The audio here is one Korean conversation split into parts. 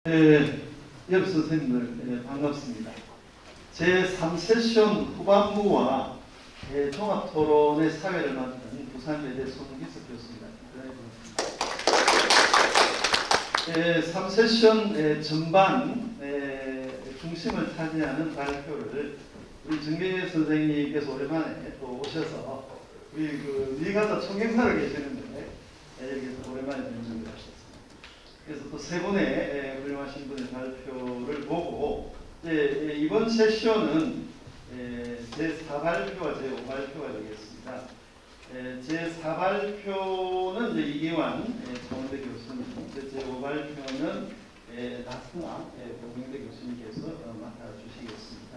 옆 선생님들 반갑습니다. 제3세션 후반부와 종합토론의 사회를 맡은 부산여대 손기석 교수입니다. 3세션 전반 중심을 차지하는 발표를 우리 정계 선생님께서 오랜만에 또 오셔서 우리 니가다 총행사로 계시는데 여기서 오랜만에 뵙는 것 같습니다. 그래서 또 세 분의 훌륭하신 분의 발표를 보고 이번 세션은 제4발표와 제5발표가 되겠습니다. 제4발표는 이기환 정원대 교수님, 제5발표는 나승아 고명대 교수님께서 맡아주시겠습니다.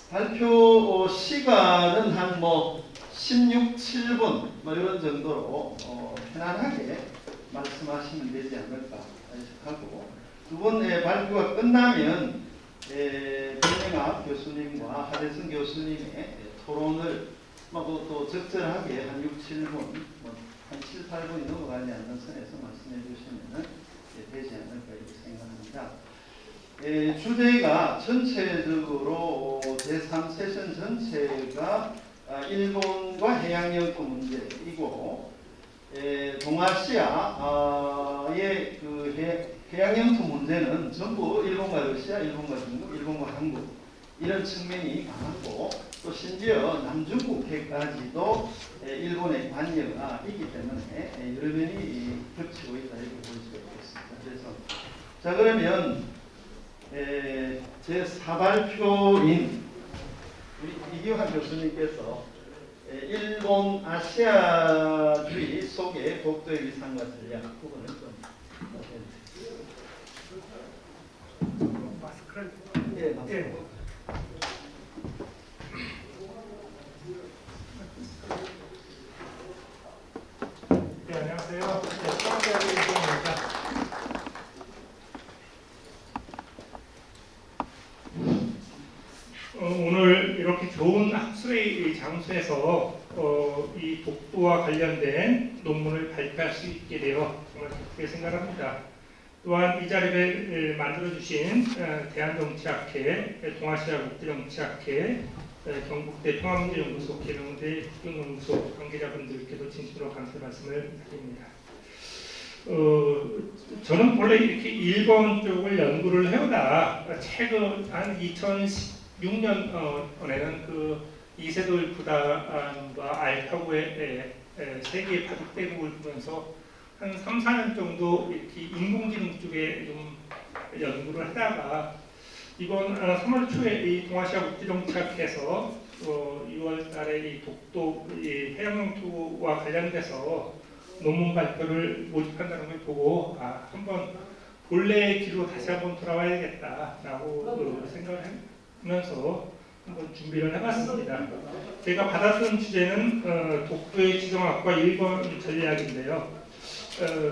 발표 시간은 한 16, 7분 이런 정도로 편안하게 말씀하시면 되지 않을까 하고, 두 번의 발표가 끝나면 변영학 교수님과 하대성 교수님의 토론을 또 적절하게 한 6, 7분, 한 7, 8분이 넘어가지 않는 선에서 말씀해 주시면 되지 않을까 이렇게 생각합니다. 주제가 전체적으로 제3세션 전체가 일본과 해양영토 문제이고, 동아시아의 해양영토 문제는 전부 일본과 러시아, 일본과 중국, 일본과 한국 이런 측면이 강하고, 또 심지어 남중국해까지도 일본의 관여가 있기 때문에 여러 면이 겹치고 있다 이렇게 볼 수가 있겠습니다. 그래서 자, 그러면 제4발표인 우리 이기환 교수님께서 일본 아시아주의 속의 독도의 위상과 전략 부분을 좀 마스크를 안녕하세요. 수학대학의 이기환입니다. 오늘 이렇게 좋은 학술의 장소에서 이 독도와 관련된 논문을 발표할 수 있게 되어 정말 기쁘게 생각합니다. 또한 이 자리를 만들어주신 대한정치학회, 동아시아국제정치학회, 경북대 평화문제연구소, 계명대 국경연구소 관계자분들께도 진심으로 감사 말씀을 드립니다. 저는 원래 이렇게 일본 쪽을 연구를 해오다 최근 한 2016년에는 그 이세돌 부단과 알파고의 세계 바둑 대국을 보면서 한 3, 4년 정도 이렇게 인공지능 쪽에 좀 연구를 하다가 이번 3월 초에 이 동아시아 국제정치학회에서 6월 달에 이 독도 해양영토와 관련돼서 논문 발표를 모집한다는 걸 보고 한번 본래의 길로 다시 한번 돌아와야겠다라고 생각을 하면서 한번 준비를 해봤습니다. 제가 받았던 주제는 독도의 지정학과 1번 전략인데요.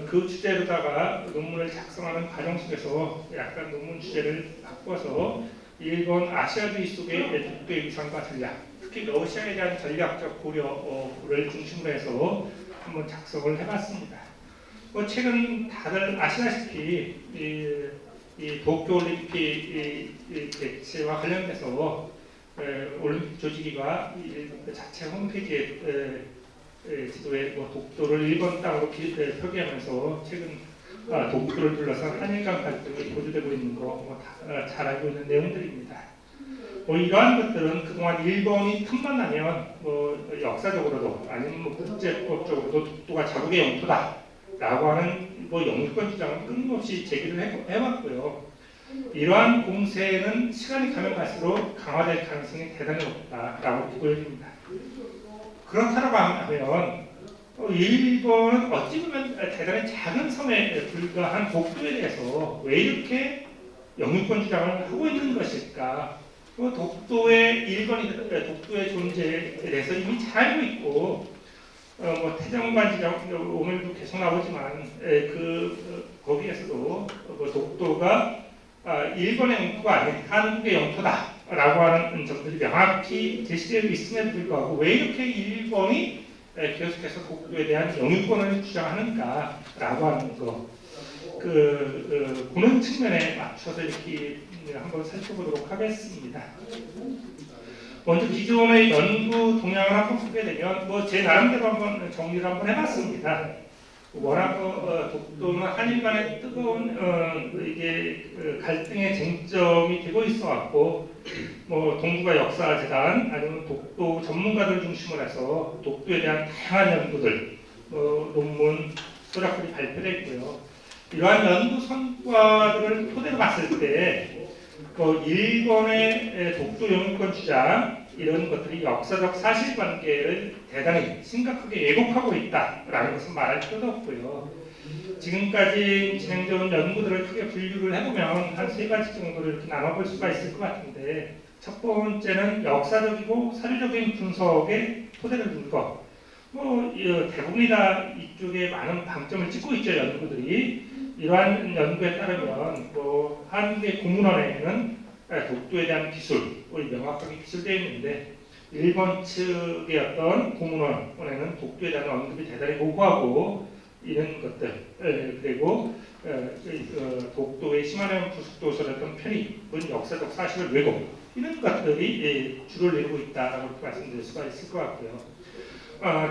그 주제로다가 논문을 작성하는 과정 속에서 약간 논문 주제를 바꿔서 일본 아시아주의 속의 독도의 위상과 전략, 특히 러시아에 대한 전략적 고려를 중심으로 해서 한번 작성을 해봤습니다. 최근 다들 아시다시피 이 도쿄올림픽 개최와 관련돼서 올림픽 조직위가 그 자체 홈페이지에 지도에 독도를 일본 땅으로 표기하면서 최근 독도를 둘러싼 한일간 갈등이 고조되고 있는 거 잘 알고 있는 내용들입니다. 이러한 것들은 그동안 일본이 틈만 나면 역사적으로도 아니면 국제법적으로도 독도가 자국의 영토다라고 하는 영주권 주장을 끊임없이 제기를 해왔고요. 이러한 공세는 시간이 가면 갈수록 강화될 가능성이 대단히 높다라고 보여집니다. 그렇다고 하면 일본은 어찌 보면 대단히 작은 섬에 불과한 독도에 대해서 왜 이렇게 영유권 주장을 하고 있는 것일까? 독도의 존재에 대해서 이미 잘 알고 있고, 태정관 지장 오늘도 계속 나오지만 거기에서도 독도가 일본의 영토가 아닌 한국의 영토다라고 하는 점들이 명확히 제시되어 있음에도 불구하고 왜 이렇게 일본이 계속해서 독도에 대한 영유권을 주장하는가라고 하는 거, 보는 측면에 맞춰서 이렇게 한번 살펴보도록 하겠습니다. 먼저 기존의 연구 동향을 한번 보게 되면 제 나름대로 한번 정리를 한번 해봤습니다. 워낙 독도는 한일 간의 뜨거운 이게 갈등의 쟁점이 되고 있어왔고 동북아 역사재단 아니면 독도 전문가들 중심으로 해서 독도에 대한 다양한 연구들 논문, 서적들이 발표됐고요. 이러한 연구 성과들을 토대로 봤을 때 일본의 독도 영유권 주장 이런 것들이 역사적 사실관계를 대단히 심각하게 왜곡하고 있다라는 것은 말할 필요도 없고요. 지금까지 진행되어 연구들을 크게 분류를 해보면 한 3가지 정도를 이렇게 나눠볼 수가 있을 것 같은데, 첫 번째는 역사적이고 사료적인 분석에 토대를 둔 것. 대부분이 다 이쪽에 많은 방점을 찍고 있죠, 연구들이. 이러한 연구에 따르면 한국의 고문원에는 독도에 대한 기술이 명확하게 기술되어 있는데, 일본 측의 어떤 고문원에는 독도에 대한 언급이 대단히 모호하고 이런 것들, 그리고 독도의 시마네온 부속도서였던 편입은 역사적 사실을 왜곡, 이런 것들이 주를 이루고 있다라고 말씀드릴 수가 있을 것 같고요.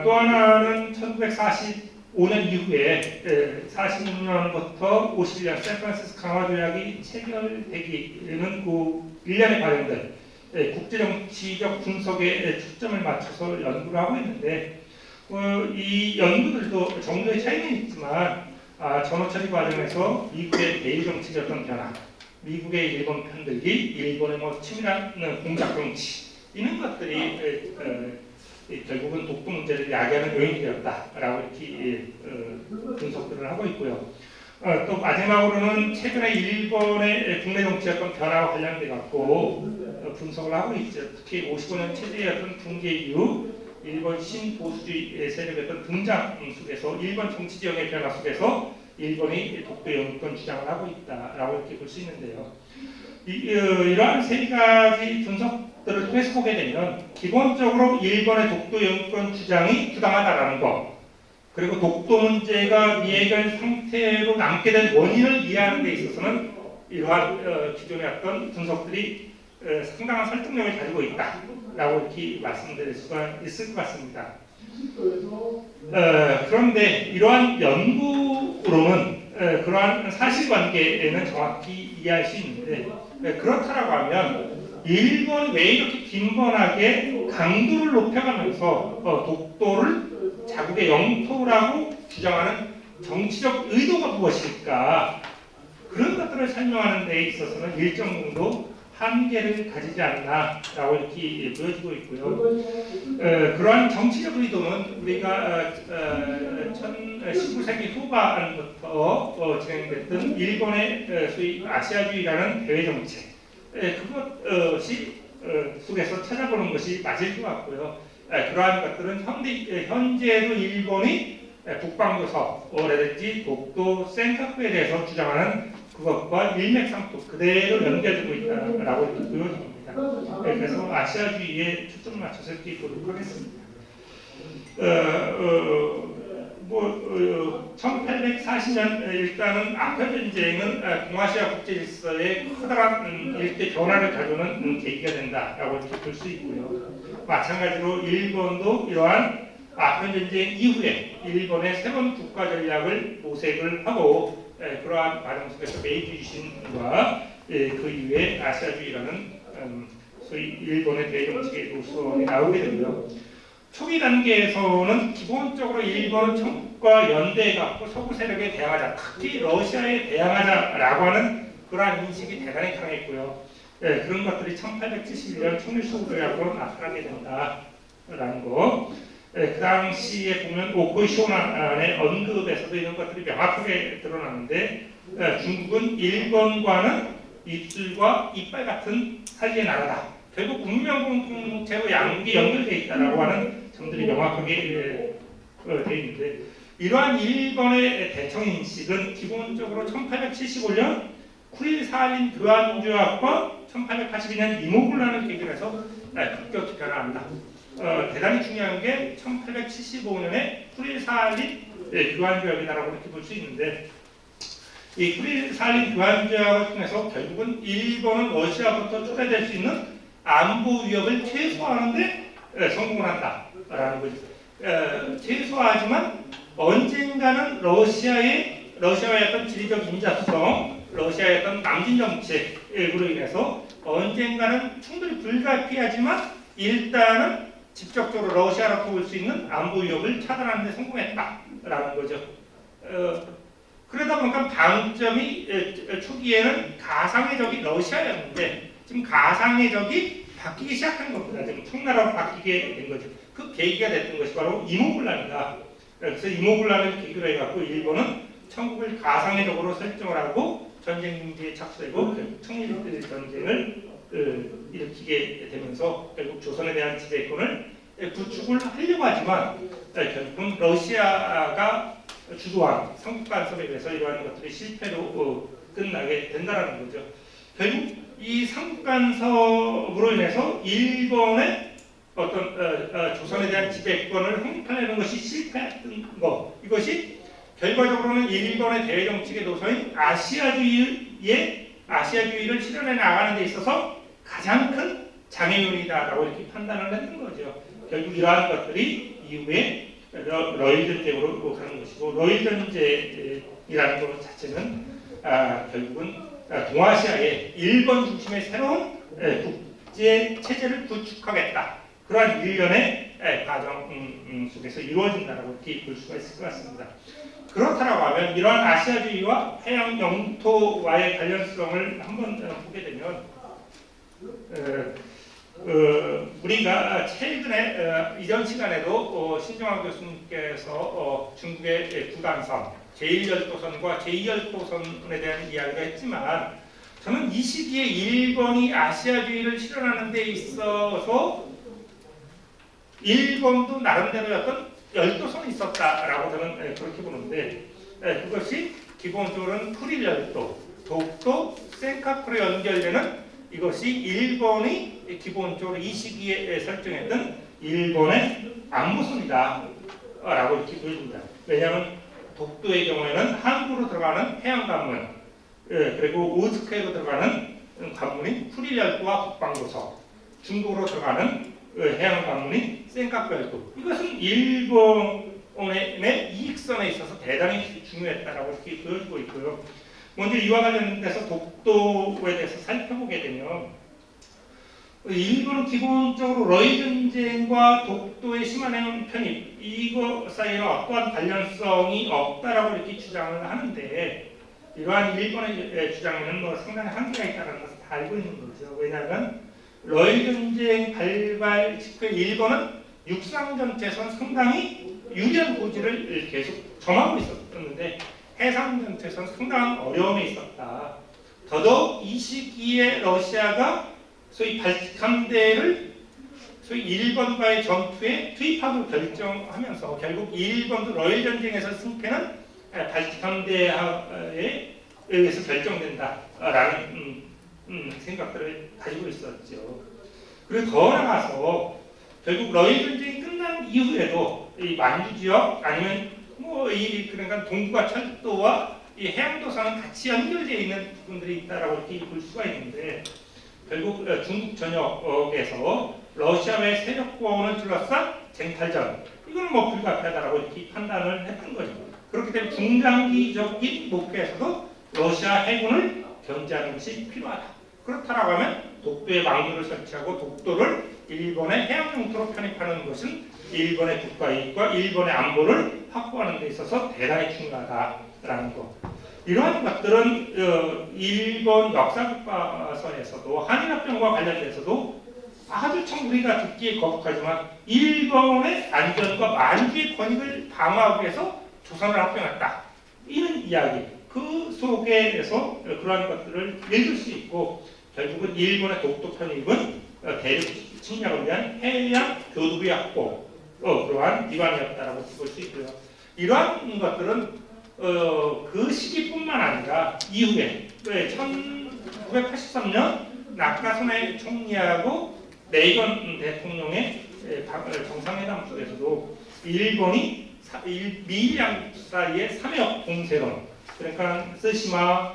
또 하나는 1945년 이후에 46년부터 51년 샌프란시스코 강화조약이 체결되기는 1년에 발행된 국제정치적 분석에 초점을 맞춰서 연구를 하고 있는데, 이 연구들도 정도의 차이는 있지만 전후 처리 과정에서 미국의 대일 정치적 어떤 변화, 미국의 일본 편들기, 일본의 치밀한 공작 정치, 이런 것들이 결국은 독도 문제를 야기하는 요인이 되었다라고 이렇게 분석들을 하고 있고요. 또 마지막으로는 최근에 일본의 국내 정치였던 변화와 관련돼 갖고 분석을 하고 있죠. 특히 55년 체제였던 붕괴 이후 일본 신보수주의 세력의 등장 속에서 일본 정치 지형의 변화 속에서 일본이 독도 영유권 주장을 하고 있다라고 이렇게 볼 수 있는데요. 이러한 3가지 분석들을 통해서 보게 되면 기본적으로 일본의 독도 영유권 주장이 부당하다라는 것, 그리고 독도 문제가 미해결 상태로 남게 된 원인을 이해하는 데 있어서는 이러한 기존의 어떤 분석들이 상당한 설득력을 가지고 있다라고 이렇게 말씀드릴 수가 있을 것 같습니다. 그런데 이러한 연구로는 그러한 사실관계에는 정확히 이해할 수 있는데, 그렇다라고 하면 일본이 왜 이렇게 빈번하게 강도를 높여가면서 독도를 자국의 영토라고 주장하는 정치적 의도가 무엇일까, 그런 것들을 설명하는 데 있어서는 일정 정도 한계를 가지지 않나라고 이렇게 보여지고 있고요. 그러한 정치적 의도는 우리가 19세기 후반부터 진행됐던 일본의 소위 아시아주의라는 대외 정책, 그것이 속에서 찾아보는 것이 맞을 것 같고요. 그러한 것들은 현재도 일본이 북방도서라든지 독도 센카쿠에 대해서 주장하는 그것과 일맥상통 그대로 연결되고 있다라고 이렇게 보여집니다. 그래서 아시아주의에 초점을 맞춰서 이렇게 보도록 하겠습니다. 1840년 일단은 아편 전쟁은 동아시아 국제 질서에 커다란 일대 변화를 가져오는 계기가 된다라고 이렇게 볼 수 있고요. 마찬가지로 일본도 이러한 아편 전쟁 이후에 일본의 새로운 국가 전략을 모색을 하고 그러한 과정 속에서 메이지 유신과 그 이후에 아시아주의라는 소위 일본의 대정치의 노선이 나오게 되고요. 초기 단계에서는 기본적으로 일본은 청국과 연대해 갖고 서구 세력에 대항하자, 특히 러시아에 대항하자라고 하는 그러한 인식이 대단히 강했고요. 그런 것들이 1871년 청일소구조약으로 나타나게 된다라는 거. 그 당시에 보면 오코이쇼난의 언급에서도 이런 것들이 명확하게 드러나는데, 중국은 일본과는 입술과 이빨 같은 사이의 나라다. 결국 국명 공동체로 양국이 연결되어 있다라고 하는 점들이 명확하게 되어 있는데, 이러한 일본의 대청 인식은 기본적으로 1875년 9.1 교환조약과 1882년 이모군란을 계기로 해서 급격히 변화한다. 대단히 중요한 게 1875년에 9.1 교환조약이다라고 이렇게 볼 수 있는데, 이 프리살린 교환조약을 통해서 결국은 일본은 러시아부터 초래될 수 있는 안보 위협을 최소화하는데 성공을 한다라는 거죠. 최소화하지만 언젠가는 러시아의 어떤 지리적 인자성, 러시아의 어떤 남진 정책으로 인해서 언젠가는 충분히 불가피하지만 일단은 직접적으로 러시아로 볼 수 있는 안보 위협을 차단하는 데 성공했다라는 거죠. 그러다 보니까 방점이 초기에는 가상의 적이 러시아였는데 지금 가상의 적이 바뀌기 시작한 겁니다. 지금 청나라로 바뀌게 된 거죠. 그 계기가 됐던 것이 바로 이모군란이다. 그래서 이모군란을 계기로 해갖고 일본은 천국을 가상의 적으로 설정을 하고 전쟁 준비에 착수하고 결국 청일 전쟁을 일으키게 되면서 결국 조선에 대한 지배권을 구축을 하려고 하지만 결국은 러시아가 주도한 삼국 간섭에 의해서 이러한 것들이 실패로 끝나게 된다는 거죠. 결국 이 삼국 간섭으로 인해서 일본의 어떤 조선에 대한 지배권을 확립하려는 것이 실패했던 것, 이것이 결과적으로는 일본의 대정책의 노선인 아시아주의를 실현해 나가는 데 있어서 가장 큰 장애물이다라고 이렇게 판단을 했던 거죠. 결국 이러한 것들이 이후에 러일 전쟁으로 가는 것이고, 러일 전쟁이라는 것 자체는 결국은 동아시아의 일본 중심의 새로운 국제 체제를 구축하겠다, 그러한 일련의 과정 속에서 이루어진다라고 이렇게 볼 수가 있을 것 같습니다. 그렇다라고 하면 이러한 아시아주의와 해양 영토와의 관련성을 한번 보게 되면 우리가 최근에 이전 시간에도 신정환 교수님께서 중국의 구단선, 제1열도선과 제2열도선에 대한 이야기를 했지만, 저는 이 시기에 일본이 아시아주의를 실현하는 데 있어서 일본도 나름대로 어떤 열도선이 있었다라고 저는 그렇게 보는데, 그것이 기본적으로는 쿠릴열도, 독도, 센카쿠로 연결되는 이것이 일본이 기본적으로 이 시기에 설정했던 일본의 안보선이다라고 이렇게 보여집니다. 왜냐하면 독도의 경우에는 항구로 들어가는 해양관문, 그리고 오스크에로 들어가는 관문인 쿠릴열도와 북방도서, 중국으로 들어가는 해양관문인 센카쿠열도, 이것은 일본의 이익선에 있어서 대단히 중요했다라고 이렇게 보여주고 있고요. 먼저 이와 관련돼서 독도에 대해서 살펴보게 되면, 일본은 기본적으로 러일 전쟁과 독도의 심한해양 편입, 이거 사이에는 어떠한 관련성이 없다라고 이렇게 주장을 하는데, 이러한 일본의 주장에는 뭐 상당히 한계가 있다는 것을 다 알고 있는 거죠. 왜냐하면 러일 전쟁 발발 직후에 일본은 육상 전체에서는 상당히 유리한 고지를 계속 점하고 있었는데, 해상 전체에서는 상당한 어려움이 있었다. 더더욱 이 시기에 러시아가 소위 발틱 함대를 소위 일본과의 전투에 투입하기로 결정하면서 결국 일본도 러일 전쟁에서 승패는 발틱 함대에 의해서 결정된다라는 생각들을 가지고 있었죠. 그리고 더 나아가서 결국 러일 전쟁이 끝난 이후에도 이 만주 지역 아니면 그러니까 동부가 철도와 이 해양도선은 같이 연결되어 있는 부분들이 있다라고 이렇게 볼 수가 있는데, 결국 중국 전역에서 러시아의 세력권을 둘러싼 쟁탈전, 이거는 뭐 불가피하다라고 이렇게 판단을 했던 거죠. 그렇기 때문에 중장기적인 목표에서도 러시아 해군을 견제하는 것이 필요하다. 그렇다라고 하면 독도에 망루를 설치하고 독도를 일본의 해양 영토로 편입하는 것은 일본의 국가 이익과 일본의 안보를 확보하는 데 있어서 대단히 중요하다라는 것. 이러한 것들은 일본 역사교과서에서도 한일합병과 관련돼서도 아주 참 우리가 듣기에 거북하지만 일본의 안전과 만주의 권익을 방어하기 위해서 조선을 합병했다, 이런 이야기, 그 속에서 그러한 것들을 읽을 수 있고, 결국은 일본의 독도 편입은 대륙 침략을 위한 해양 교두비 확보, 그러한 기반이었다라고 볼 수 있고요. 이러한 것들은 그 시기뿐만 아니라 이후에 1983년 낙하선의 총리하고 레이건 대통령의 정상회담 속에서도 일본이 미일 양국 사이의 삼역 공세론, 그러니까 쓰시마,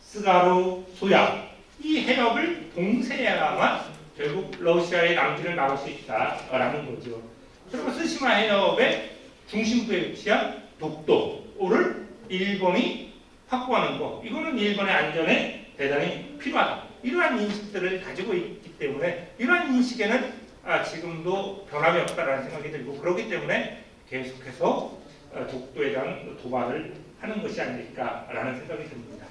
스가루, 소야 이 해협을 봉쇄해야만 결국 러시아의 남진을 막을 수 있다라는 거죠. 그리고 쓰시마 해협의 중심부에 위치한 독도를 일본이 확보하는 거, 이거는 일본의 안전에 대단히 필요하다. 이러한 인식들을 가지고 있기 때문에 이러한 인식에는 지금도 변함이 없다라는 생각이 들고, 그렇기 때문에 계속해서 독도에 대한 도발을 하는 것이 아닐까라는 생각이 듭니다.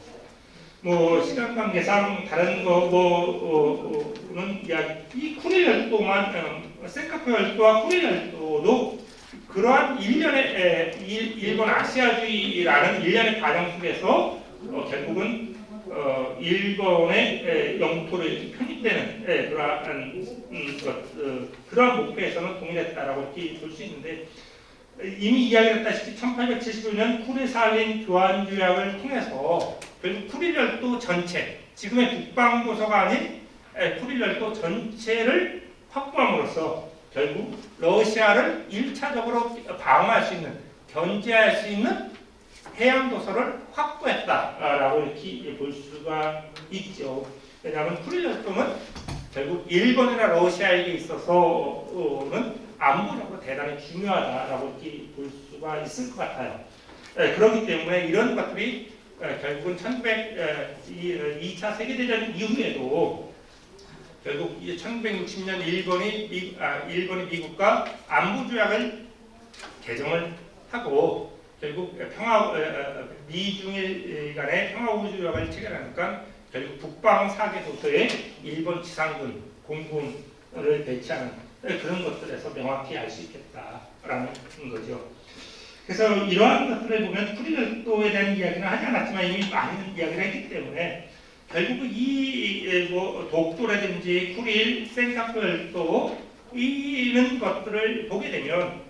뭐 시간 관계상 다른 거는 이야기, 이 쿠릴 열도만 센카쿠 열도와 쿠릴 열도도 그러한 일본 아시아주의라는 일련의 과정 속에서 결국은 일본의 영토를 편입되는 그러한 목표에서는 동일했다라고 이렇게 볼 수 있는데, 이미 이야기했다시피 1875년 쿠릴살린 교환 조약을 통해서 결국 쿠릴 열도 전체, 지금의 북방도서가 아닌 쿠릴 열도 전체를 확보함으로써 결국 러시아를 1차적으로 방어할 수 있는, 견제할 수 있는 해양 도서를 확보했다라고 이렇게 볼 수가 있죠. 왜냐하면 쿠릴 열도는 결국 일본이나 러시아에게 있어서는 안보적으로 대단히 중요하다라고 이렇게 볼 수가 있을 것 같아요. 그렇기 때문에 이런 것들이 결국은 2차 세계대전 이후에도 결국 1960년 일본이 미국과 안보조약을 개정을 하고 결국 미중일 간의 평화우주조약을 체결하니까 결국 북방 4개 도서에 일본 지상군, 공군을 배치하는 그런 것들에서 명확히 알 수 있겠다라는 거죠. 그래서 이러한 것들을 보면 쿠릴 열도에 대한 이야기는 하지 않았지만 이미 많은 이야기를 했기 때문에 결국 이 독도라든지 쿠릴, 센카쿠 열도 이런 것들을 보게 되면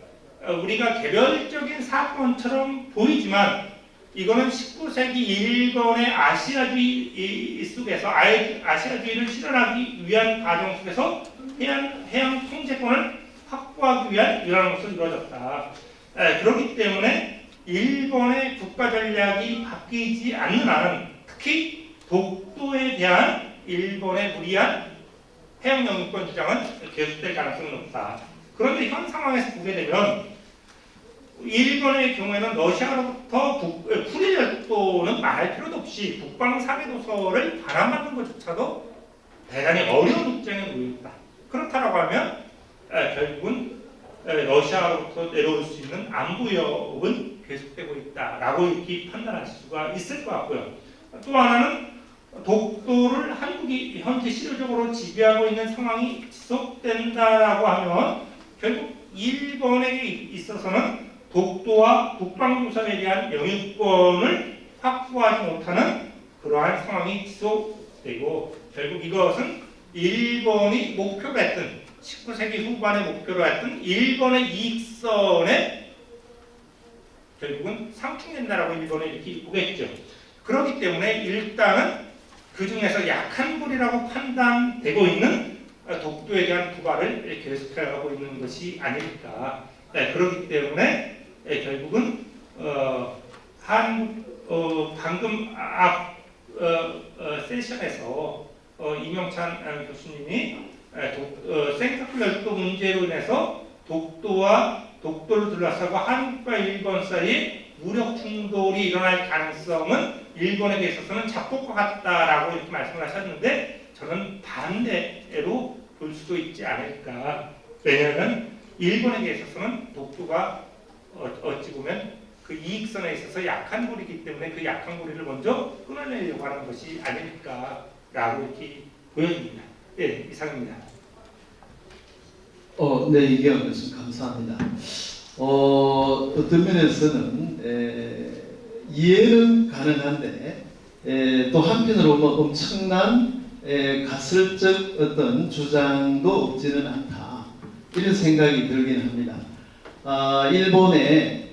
우리가 개별적인 사건처럼 보이지만 이거는 19세기 일본의 아시아주의 속에서 아시아주의를 실현하기 위한 과정 속에서 해양 통제권을 확보하기 위한 일어남으로써 이루어졌다. 그렇기 때문에 일본의 국가 전략이 바뀌지 않는 한은 특히 독도에 대한 일본의 무리한 해양 영유권 주장은 계속될 가능성이 높다. 그런데 현 상황에서 보게 되면 일본의 경우에는 러시아로부터 쿠릴 열도는 말할 필요도 없이 북방 4개 도서를 반환받는 것조차도 대단히 어려운 입장에 놓여 있다. 그렇다라고 하면 결국은 러시아로부터 내려올 수 있는 안보 위협은 계속되고 있다라고 이렇게 판단할 수가 있을 것 같고요. 또 하나는 독도를 한국이 현재 실효적으로 지배하고 있는 상황이 지속된다라고 하면 결국 일본에게 있어서는 독도와 북방도서에 대한 영유권을 확보하지 못하는 그러한 상황이 지속되고 결국 이것은 일본이 목표로 했던 19세기 후반에 목표로 했던 일본의 이익선에 결국은 상충된다라고 일본은 이렇게 보겠죠. 그렇기 때문에 일단은 그 중에서 약한 불이라고 판단되고 있는 독도에 대한 도발을 계속해가고 있는 것이 아닐까. 그렇기 때문에 결국은 방금 앞 세션에서 이명찬 교수님이 센카쿠 열도 문제로 인해서 독도를 둘러싸고 한국과 일본 사이에 무력 충돌이 일어날 가능성은 일본에게 있어서는 작곡과 같다라고 이렇게 말씀을 하셨는데 저는 반대로 볼 수도 있지 않을까. 왜냐하면 일본에게 있어서는 독도가 어찌 보면 그 이익선에 있어서 약한 고리이기 때문에 그 약한 고리를 먼저 끊어내려고 하는 것이 아닐까라고 이렇게 보여집니다. 네, 이상입니다. 네, 얘기한 말씀 감사합니다. 어떤 면에서는 이해는 가능한데 또 한편으로 뭐 엄청난 가설적 어떤 주장도 없지는 않다. 이런 생각이 들긴 합니다. 일본의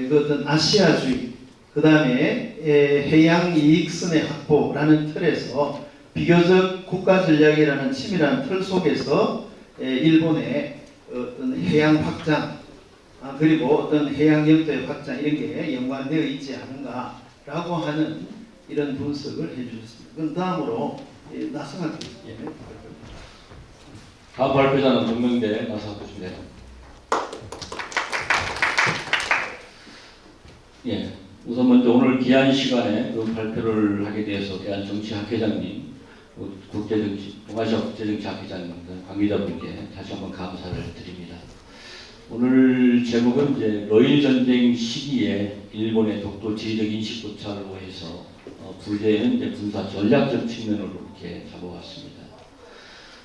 그 어떤 아시아주의, 그 다음에 해양 이익선의 확보라는 틀에서 비교적 국가 전략이라는 치밀한 틀 속에서 일본의 어떤 해양 확장, 그리고 어떤 해양 영토의 확장 이런 게 연관되어 있지 않은가 라고 하는 이런 분석을 해주셨습니다. 그럼 다음으로 나성학 교수님 발표입니다. 다음 발표자는 동명대 나성학 교수입니다. 예, 우선 먼저 오늘 귀한 시간에 그 발표를 하게 되어서 대한정치학회장님, 동아시아 국제정치학회장님, 관계자분께 다시 한번 감사를 드립니다. 오늘 제목은 이제 러일 전쟁 시기에 일본의 독도 지리적 인식 고찰로 해서 불제는 이제 군사 전략적 측면으로 이렇게 잡아왔습니다.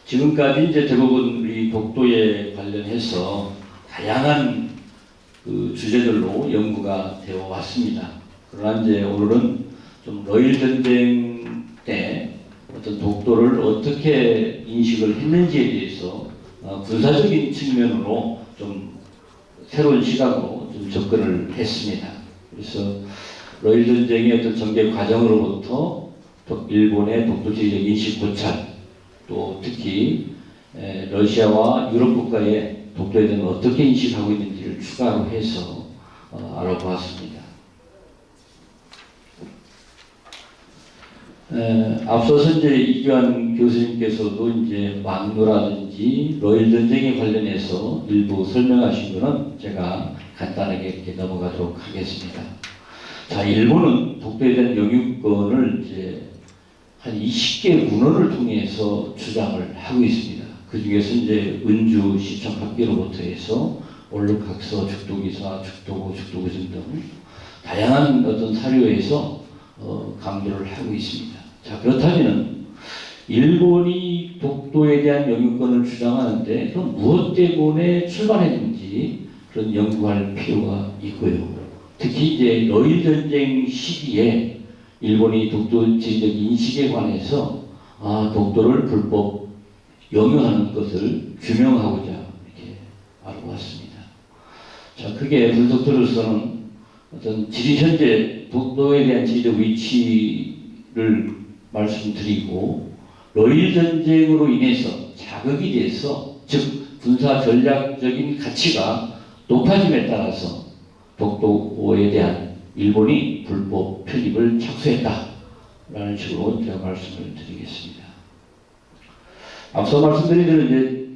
지금까지 이제 대부분 우리 독도에 관련해서 다양한 그 주제들로 연구가 되어 왔습니다. 그러나 이제 오늘은 좀 러일 전쟁 때 어떤 독도를 어떻게 인식을 했는지에 대해서 군사적인 측면으로 좀 새로운 시각으로 좀 접근을 했습니다. 그래서 러일 전쟁의 어떤 전개 과정으로부터 일본의 독도지리적 인식 고찰, 또 특히 러시아와 유럽 국가의 독도에 대해서 어떻게 인식하고 있는지를 추가로 해서 알아보았습니다. 앞서서 이제 이규환 교수님께서도 이제 막루라든지 러일 전쟁에 관련해서 일부 설명하신 거는 제가 간단하게 이렇게 넘어가도록 하겠습니다. 자, 일본은 독도에 대한 영유권을 이제 한 20개 문헌을 통해서 주장을 하고 있습니다. 그 중에서 이제 은주 시청 합기로부터 해서 원록학서, 죽도기사, 죽도고, 죽도구증 등 다양한 어떤 사료에서 강조를 하고 있습니다. 자, 그렇다면 일본이 독도에 대한 영유권을 주장하는데 그럼 무엇 때문에 출발했는지 그런 연구할 필요가 있고요. 특히 이제 러일 전쟁 시기에 일본이 독도 지리적 인식에 관해서 독도를 불법 영유하는 것을 규명하고자 이렇게 알아봤습니다. 자, 그게 분석들로서는 어떤 현재 독도에 대한 지리적 위치를 말씀드리고 러일 전쟁으로 인해서 자극이 돼서 즉 군사 전략적인 가치가 높아짐에 따라서 독도에 대한 일본이 불법 편입을 착수했다라는 식으로 제가 말씀을 드리겠습니다. 앞서 말씀드린 대로 이제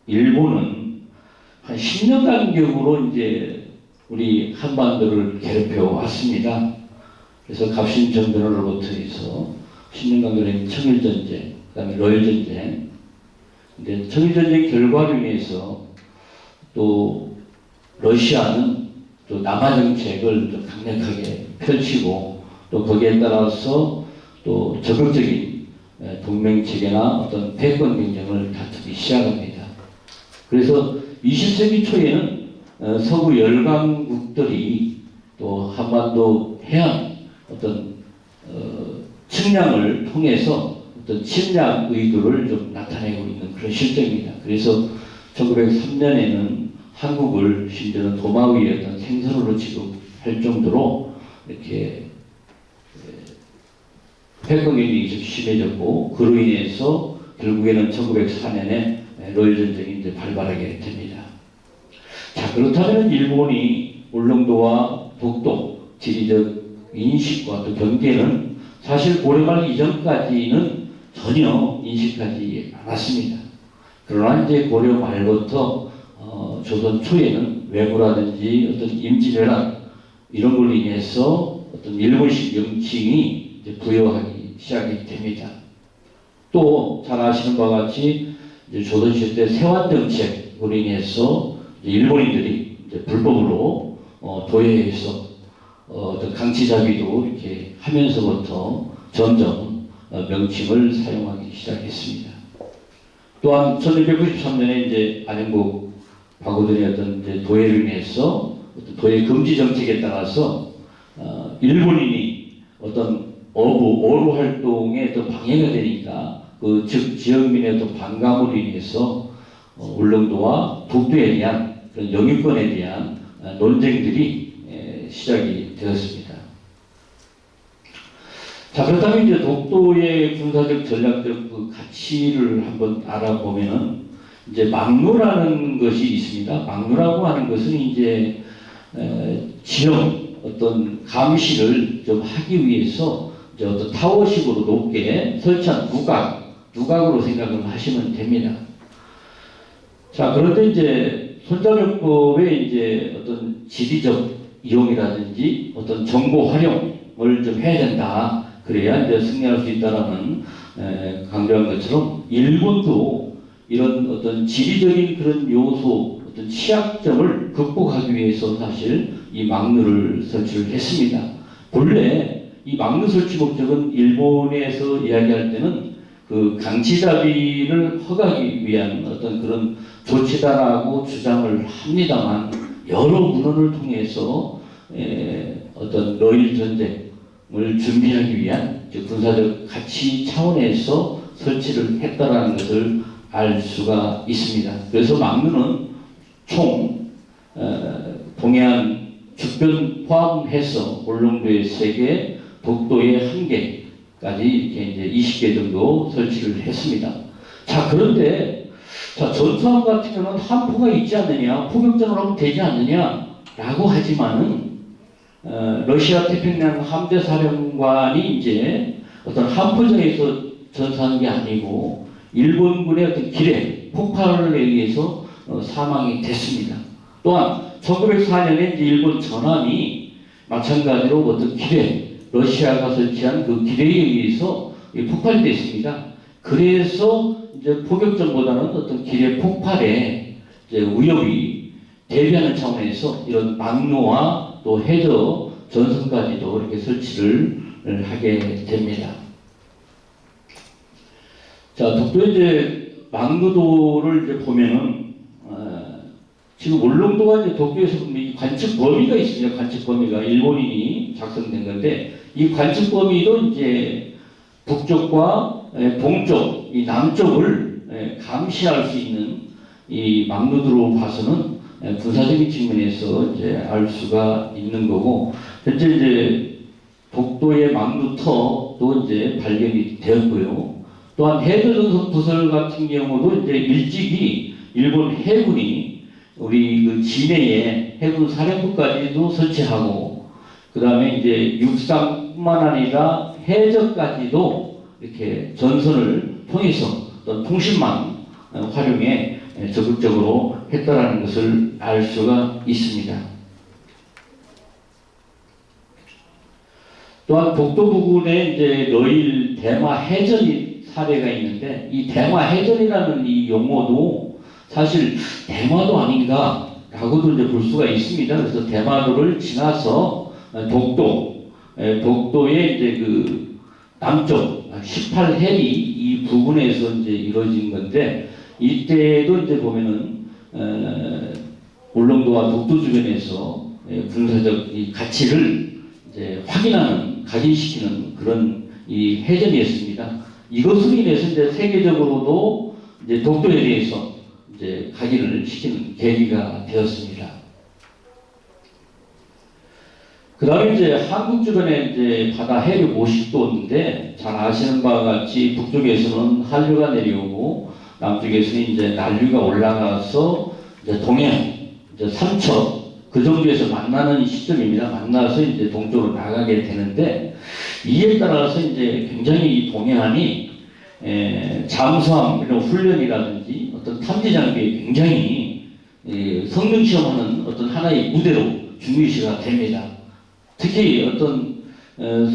일본은 한 10년 간격으로 이제 우리 한반도를 괴롭혀 왔습니다. 그래서 갑신정변으로부터 해서 10년 간격의 청일전쟁, 그 다음에 러일전쟁. 근데 청일전쟁 결과로 인해서 또 러시아는 또 남하 정책을 좀 강력하게 펼치고 또 거기에 따라서 또 적극적인 동맹 체계나 어떤 패권 경쟁을 다투기 시작합니다. 그래서 20세기 초에는 서구 열강국들이 또 한반도 해안 어떤 측량을 통해서 어떤 침략 의도를 좀 나타내고 있는 그런 실정입니다. 그래서 1903년에는 한국을 심지어는 도마위의 어떤 생선으로 취급할 정도로 이렇게 패권 경쟁이 좀 심해졌고 그로 인해서 결국에는 1904년에 러일 전쟁이 이제 발발하게 됩니다. 자, 그렇다면 일본이 울릉도와 독도 지리적 인식과 또 경계는 사실 고려말 이전까지는 전혀 인식하지 않았습니다. 그러나 이제 고려 말부터 조선 초에는 외구라든지 어떤 임진왜란 이런 걸로 인해서 어떤 일본식 명칭이 이제 부여하기 시작이 됩니다. 또 잘 아시는 바와 같이 이제 조선시대 때 세완 정책으로 인해서 일본인들이 이제 불법으로 도예에서 어떤 강치잡이도 이렇게 하면서부터 점점 명칭을 사용하기 시작했습니다. 또한 1993년에 이제 안영국 박오든의 어떤 이제 도예를 인해서 어떤 도예 금지 정책에 따라서 일본인이 어떤 어루 활동에 또 방해가 되니까 그 즉 지역민의 어떤 반감으로 인해서 울릉도와 독도에 대한 그런 영유권에 대한 논쟁들이 시작이 되었습니다. 자, 그렇다면 이제 독도의 군사적 전략적 그 가치를 한번 알아보면은 이제 막루라는 것이 있습니다. 막루라고 하는 것은 이제 지형 어떤 감시를 좀 하기 위해서 이제 어떤 타워식으로 높게 설치한 누각으로 생각을 하시면 됩니다. 자, 그런데 이제 손자병법의 이제 어떤 지리적 이용이라든지 어떤 정보 활용을 좀 해야 된다. 그래야 이제 승리할 수 있다라는 강조한 것처럼 일본도 이런 어떤 지리적인 그런 요소, 어떤 취약점을 극복하기 위해서 사실 이 막루를 설치를 했습니다. 본래 이 막루 설치 목적은 일본에서 이야기할 때는 그 강치잡이를 허가하기 위한 어떤 그런 조치다라고 주장을 합니다만 여러 문헌을 통해서 어떤 러일 전쟁을 준비하기 위한 군사적 가치 차원에서 설치를 했다라는 것을 알 수가 있습니다. 그래서 막루는 총 동해안 주변 포함해서 울릉도에 3개, 독도에 1개까지 이렇게 이제 20개 정도 설치를 했습니다. 자, 그런데 자, 전투함 같은 경우는 함포가 있지 않느냐, 포격전을 하면 되지 않느냐라고 하지만은 러시아 태평양 함대사령관이 이제 어떤 함포전에서 전사한 게 아니고 일본군의 어떤 기뢰 폭발에 의해서 사망이 됐습니다. 또한 1904년에 이제 일본 전함이 마찬가지로 어떤 기뢰, 러시아가 설치한 그 기뢰에 의해서 폭발이 됐습니다. 그래서 이제 포격전보다는 어떤 기뢰 폭발에 이제 위협이 대비하는 차원에서 이런 막루와 또 해저 전선까지도 이렇게 설치를 하게 됩니다. 자, 독도 이제 막루도를 이제 보면은 지금 울릉도가 이제 독도에서 보면 이 관측 범위가 있습니다. 관측 범위가 일본인이 작성된 건데 이 관측 범위도 이제 북쪽과 동쪽, 이 남쪽을 감시할 수 있는 이 막루도로 봐서는 군사적인 측면에서 이제 알 수가 있는 거고 현재 이제 독도의 막루터도 이제 발견이 되었고요. 또한 해저전선 부설 같은 경우도 이제 일찍이 일본 해군이 우리 그 진해에 해군 사령부까지도 설치하고 그 다음에 이제 육상뿐만 아니라 해저까지도 이렇게 전선을 통해서 어떤 통신망 활용에 적극적으로 했다라는 것을 알 수가 있습니다. 또한 독도 부근에 이제 러일 대마 해전이 사례가 있는데 이 대마 해전이라는 이 용어도 사실 대마도 아닌가라고도 이제 볼 수가 있습니다. 그래서 대마도를 지나서 독도의 이제 그 남쪽 18해리 이 부분에서 이제 이루어진 건데 이때도 이제 보면은 울릉도와 독도 주변에서 군사적 이 가치를 이제 확인하는, 각인시키는 그런 이 해전이었습니다. 이것으로 인해서 이제 세계적으로도 이제 독도에 대해서 이제 각인을 시키는 계기가 되었습니다. 그 다음에 이제 한국 주변에 이제 바다 해류 50도인데 잘 아시는 바와 같이 북쪽에서는 한류가 내려오고 남쪽에서는 이제 난류가 올라가서 이제 동해안, 이제 삼척 그 정도에서 만나는 시점입니다. 만나서 이제 동쪽으로 나가게 되는데 이에 따라서 이제 굉장히 이 동해안이 잠수함 이런 훈련이라든지 어떤 탐지 장비에 굉장히 성능 시험하는 어떤 하나의 무대로 중요시가 됩니다. 특히 어떤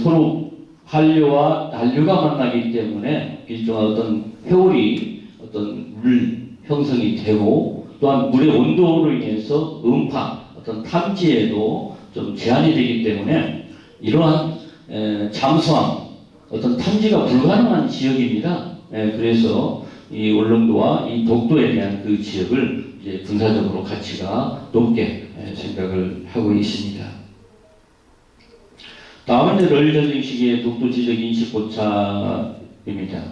서로 한류와 난류가 만나기 때문에 일종의 어떤 회오리 어떤 물 형성이 되고 또한 물의 온도로 인해서 음파 어떤 탐지에도 좀 제한이 되기 때문에 이러한 잠수함 어떤 탐지가 불가능한 지역입니다. 그래서 이 울릉도와 이 독도에 대한 그 지역을 이제 군사적으로 가치가 높게 생각을 하고 있습니다. 다음은 이제 러일 전쟁 시기의 독도 지적 인식 고찰입니다.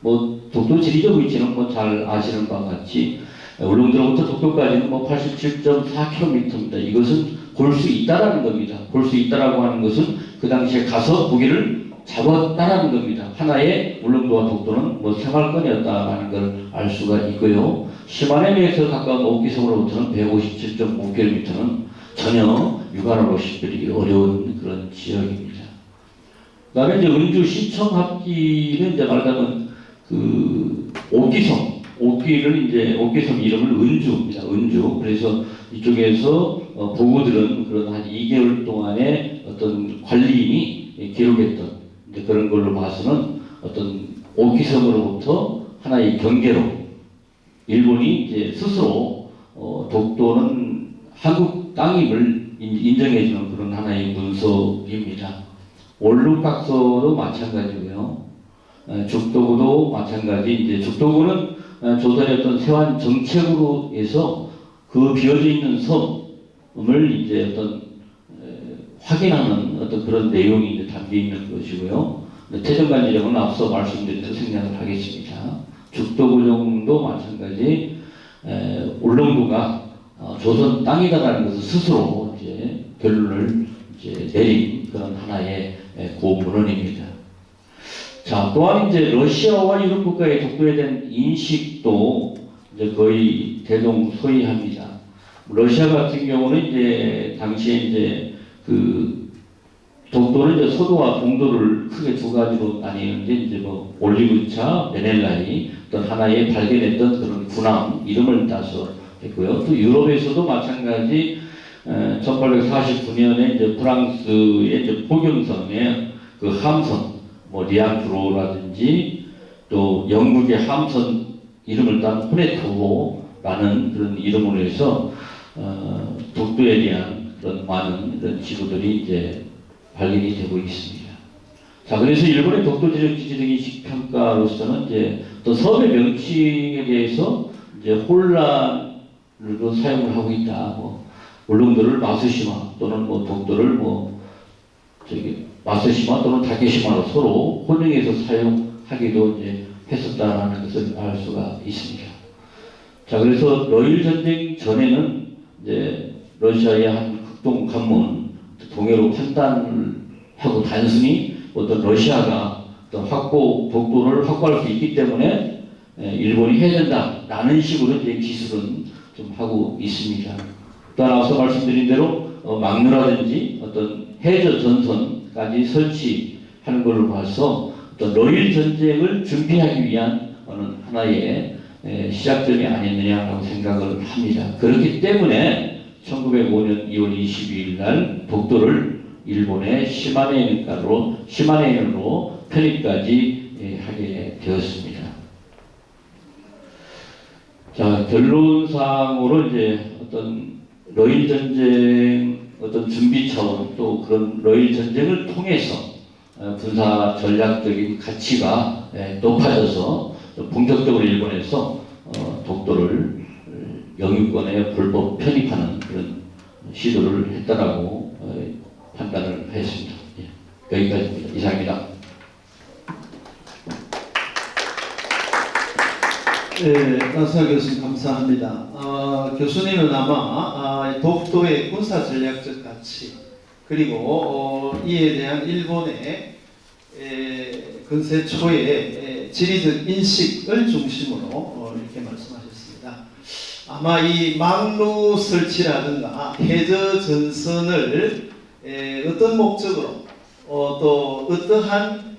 뭐 독도 지리적 위치는 뭐 잘 아시는 바와 같이 울릉도로부터 독도까지는 뭐 87.4km입니다. 이것은 볼 수 있다라는 겁니다. 볼 수 있다라고 하는 것은 그 당시에 가서 고기를 잡았다라는 겁니다. 하나의 울릉도와 독도는 뭐 생활권이었다라는 걸 알 수가 있고요. 시마네메에서 가까운 옥기성으로부터는 157.5km는 전혀 육안으로 보시기 어려운 그런 지역입니다. 그다음에 이제 은주 시청합기는 이제 말하자면 그 옥기를 이제 옥기섬 이름을 은주입니다. 은주. 그래서 이쪽에서 보고들은 그런 한 2개월 동안의 어떤 관리인이 기록했던 이제 그런 걸로 봐서는 어떤 옥기섬으로부터 하나의 경계로 일본이 이제 스스로 독도는 한국 땅임을 인정해주는 그런 하나의 문서입니다. 원룸각서도 마찬가지고요. 죽도구도 마찬가지. 이제 죽도구는 조선의 어떤 세환 정책으로 해서 그 비어져 있는 섬을 이제 어떤 확인하는 어떤 그런 내용이 이제 담겨 있는 것이고요. 태정관지령은 앞서 말씀드린 대로 생략을 하겠습니다. 죽도구정도 마찬가지. 울릉도가 조선 땅이다라는 것을 스스로 이제 결론을 이제 내린 그런 하나의 고문헌입니다. 자, 또한 이제 러시아와 유럽 국가의 독도에 대한 인식도 이제 거의 대동소이합니다. 러시아 같은 경우는 이제 당시에 이제 그 독도는 이제 서도와 동도를 크게 두 가지로 나뉘는데 이제 뭐 올리브차, 메넬라이 어떤 하나의 발견했던 그런 군함 이름을 따서 했고요. 또 유럽에서도 마찬가지 1849년에 이제 프랑스의 이제 포경선의 그 함선, 뭐 리앙프로라든지 또 영국의 함선 이름을 딴 호네토호라는 그런 이름으로 해서 독도에 대한 그런 많은 그런 지도들이 이제 발견이 되고 있습니다. 자, 그래서 일본의 독도 지적 지적 인식 평가로서는 이제 또 섬의 명칭에 대해서 이제 혼란으로 사용을 하고 있다. 뭐 울릉도를 마스시마 또는 뭐 독도를 뭐 저기 마스시마 또는 다케시마로 서로 혼용해서 사용하기도 이제 했었다라는 것을 알 수가 있습니다. 자, 그래서 러일 전쟁 전에는 이제 러시아의 한 극동 관문 동해로 판단을 하고 단순히 어떤 러시아가 어떤 독도를 확보할 수 있기 때문에 일본이 해야 된다라는 식으로 이제 기술은 좀 하고 있습니다. 또한 앞서 말씀드린 대로 막루라든지 어떤 해저 전선까지 설치하는 걸로 봐서 어떤 러일 전쟁을 준비하기 위한 어느 하나의 시작점이 아니었느냐라고 생각을 합니다. 그렇기 때문에 1905년 2월 22일 날 독도를 일본의 시마네인으로 편입까지 하게 되었습니다. 자, 결론상으로 이제 어떤 러일 전쟁 어떤 준비 차원 또 그런 러일 전쟁을 통해서 군사 전략적인 가치가 높아져서 본격적으로 일본에서 독도를 영유권에 불법 편입하는 그런 시도를 했다라고 판단을 했습니다. 예, 여기까지입니다. 이상입니다. 네, 나수아 교수님 감사합니다. 교수님은 아마 독도의 군사 전략적 가치 그리고 이에 대한 일본의 근세 초의 지리적 인식을 중심으로 이렇게 말씀하셨습니다. 아마 이 막루 설치라든가 해저 전선을 어떤 목적으로 또 어떠한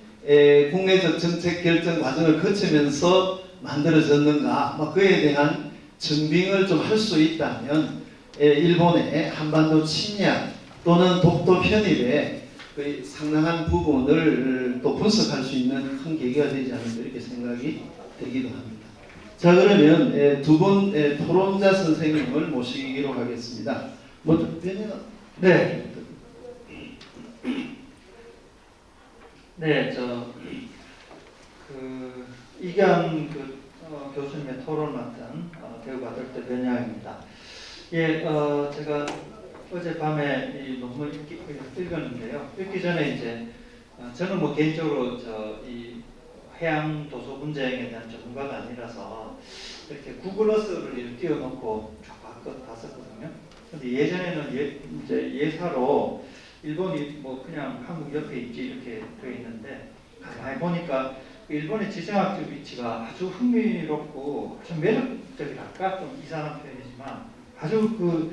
국내적 정책 결정 과정을 거치면서 만들어졌는가 그에 대한 증빙을 좀 할 수 있다면 일본의 한반도 침략 또는 독도 편입의 그 상당한 부분을 또 분석할 수 있는 큰 계기가 되지 않을까 이렇게 생각이 되기도 합니다. 자, 그러면 두 분 토론자 선생님을 모시기로 하겠습니다. 네. 네, 이견 교수님의 토론을 맡은 대우가들대 변양입니다. 예, 제가 어젯밤에 이 논문 읽었는데요. 읽기 전에 이제 저는 뭐 개인적으로 이 해양 도서 분쟁에 대한 전문가가 아니라서 이렇게 구글어스를 이렇게 띄워놓고 쭉 봤었거든요. 근데 예전에는 이제 예사로 일본이 뭐 그냥 한국 옆에 있지 이렇게 되어 있는데 가만히 보니까 일본의 지정학적 위치가 아주 흥미롭고 좀 매력적이랄까 좀 이상한 표현이지만 아주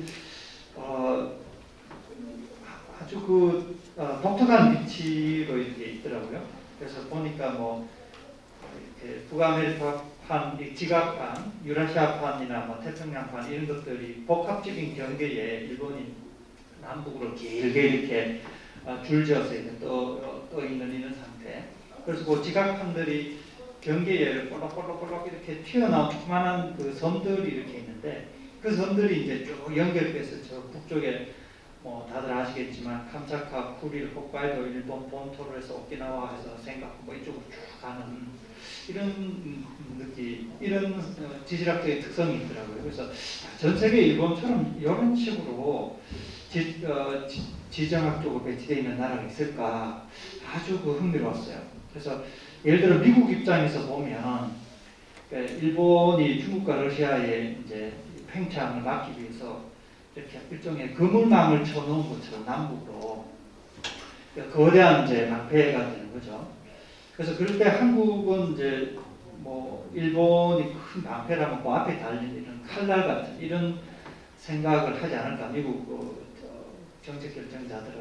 독특한 위치로 이렇게 있더라고요. 그래서 보니까 뭐 이렇게 북아메리카판, 이 지각판, 유라시아판이나 뭐 태평양판 이런 것들이 복합적인 경계에 일본이 남북으로 길게 이렇게 줄지어서 이렇게 떠 있는 이런 상태. 그래서 그 지각판들이 경계에 볼록볼록볼록 이렇게 튀어나온 그 섬들이 이렇게 있는데 그 섬들이 이제 쭉 연결돼서 저 북쪽에 뭐 다들 아시겠지만 캄차카, 쿠릴, 홋카이도, 일본 본토로 해서 오키나와에서 생각하고 뭐 이쪽으로 쭉 가는 이런 느낌, 이런 지질학적인 특성이 있더라고요. 그래서 전 세계 일본처럼 이런 식으로 지정학적으로 배치되어 있는 나라가 있을까 아주 흥미로웠어요. 그래서 예를 들어 미국 입장에서 보면 일본이 중국과 러시아의 이제 팽창을 막기 위해서 이렇게 일종의 그물망을 쳐놓은 것처럼 남북으로 거대한 이제 방패가 되는 거죠. 그래서 그럴 때 한국은 이제 뭐 일본이 큰 방패라면 그 앞에 달린 이런 칼날 같은 이런 생각을 하지 않을까 미국 정책 결정자들은.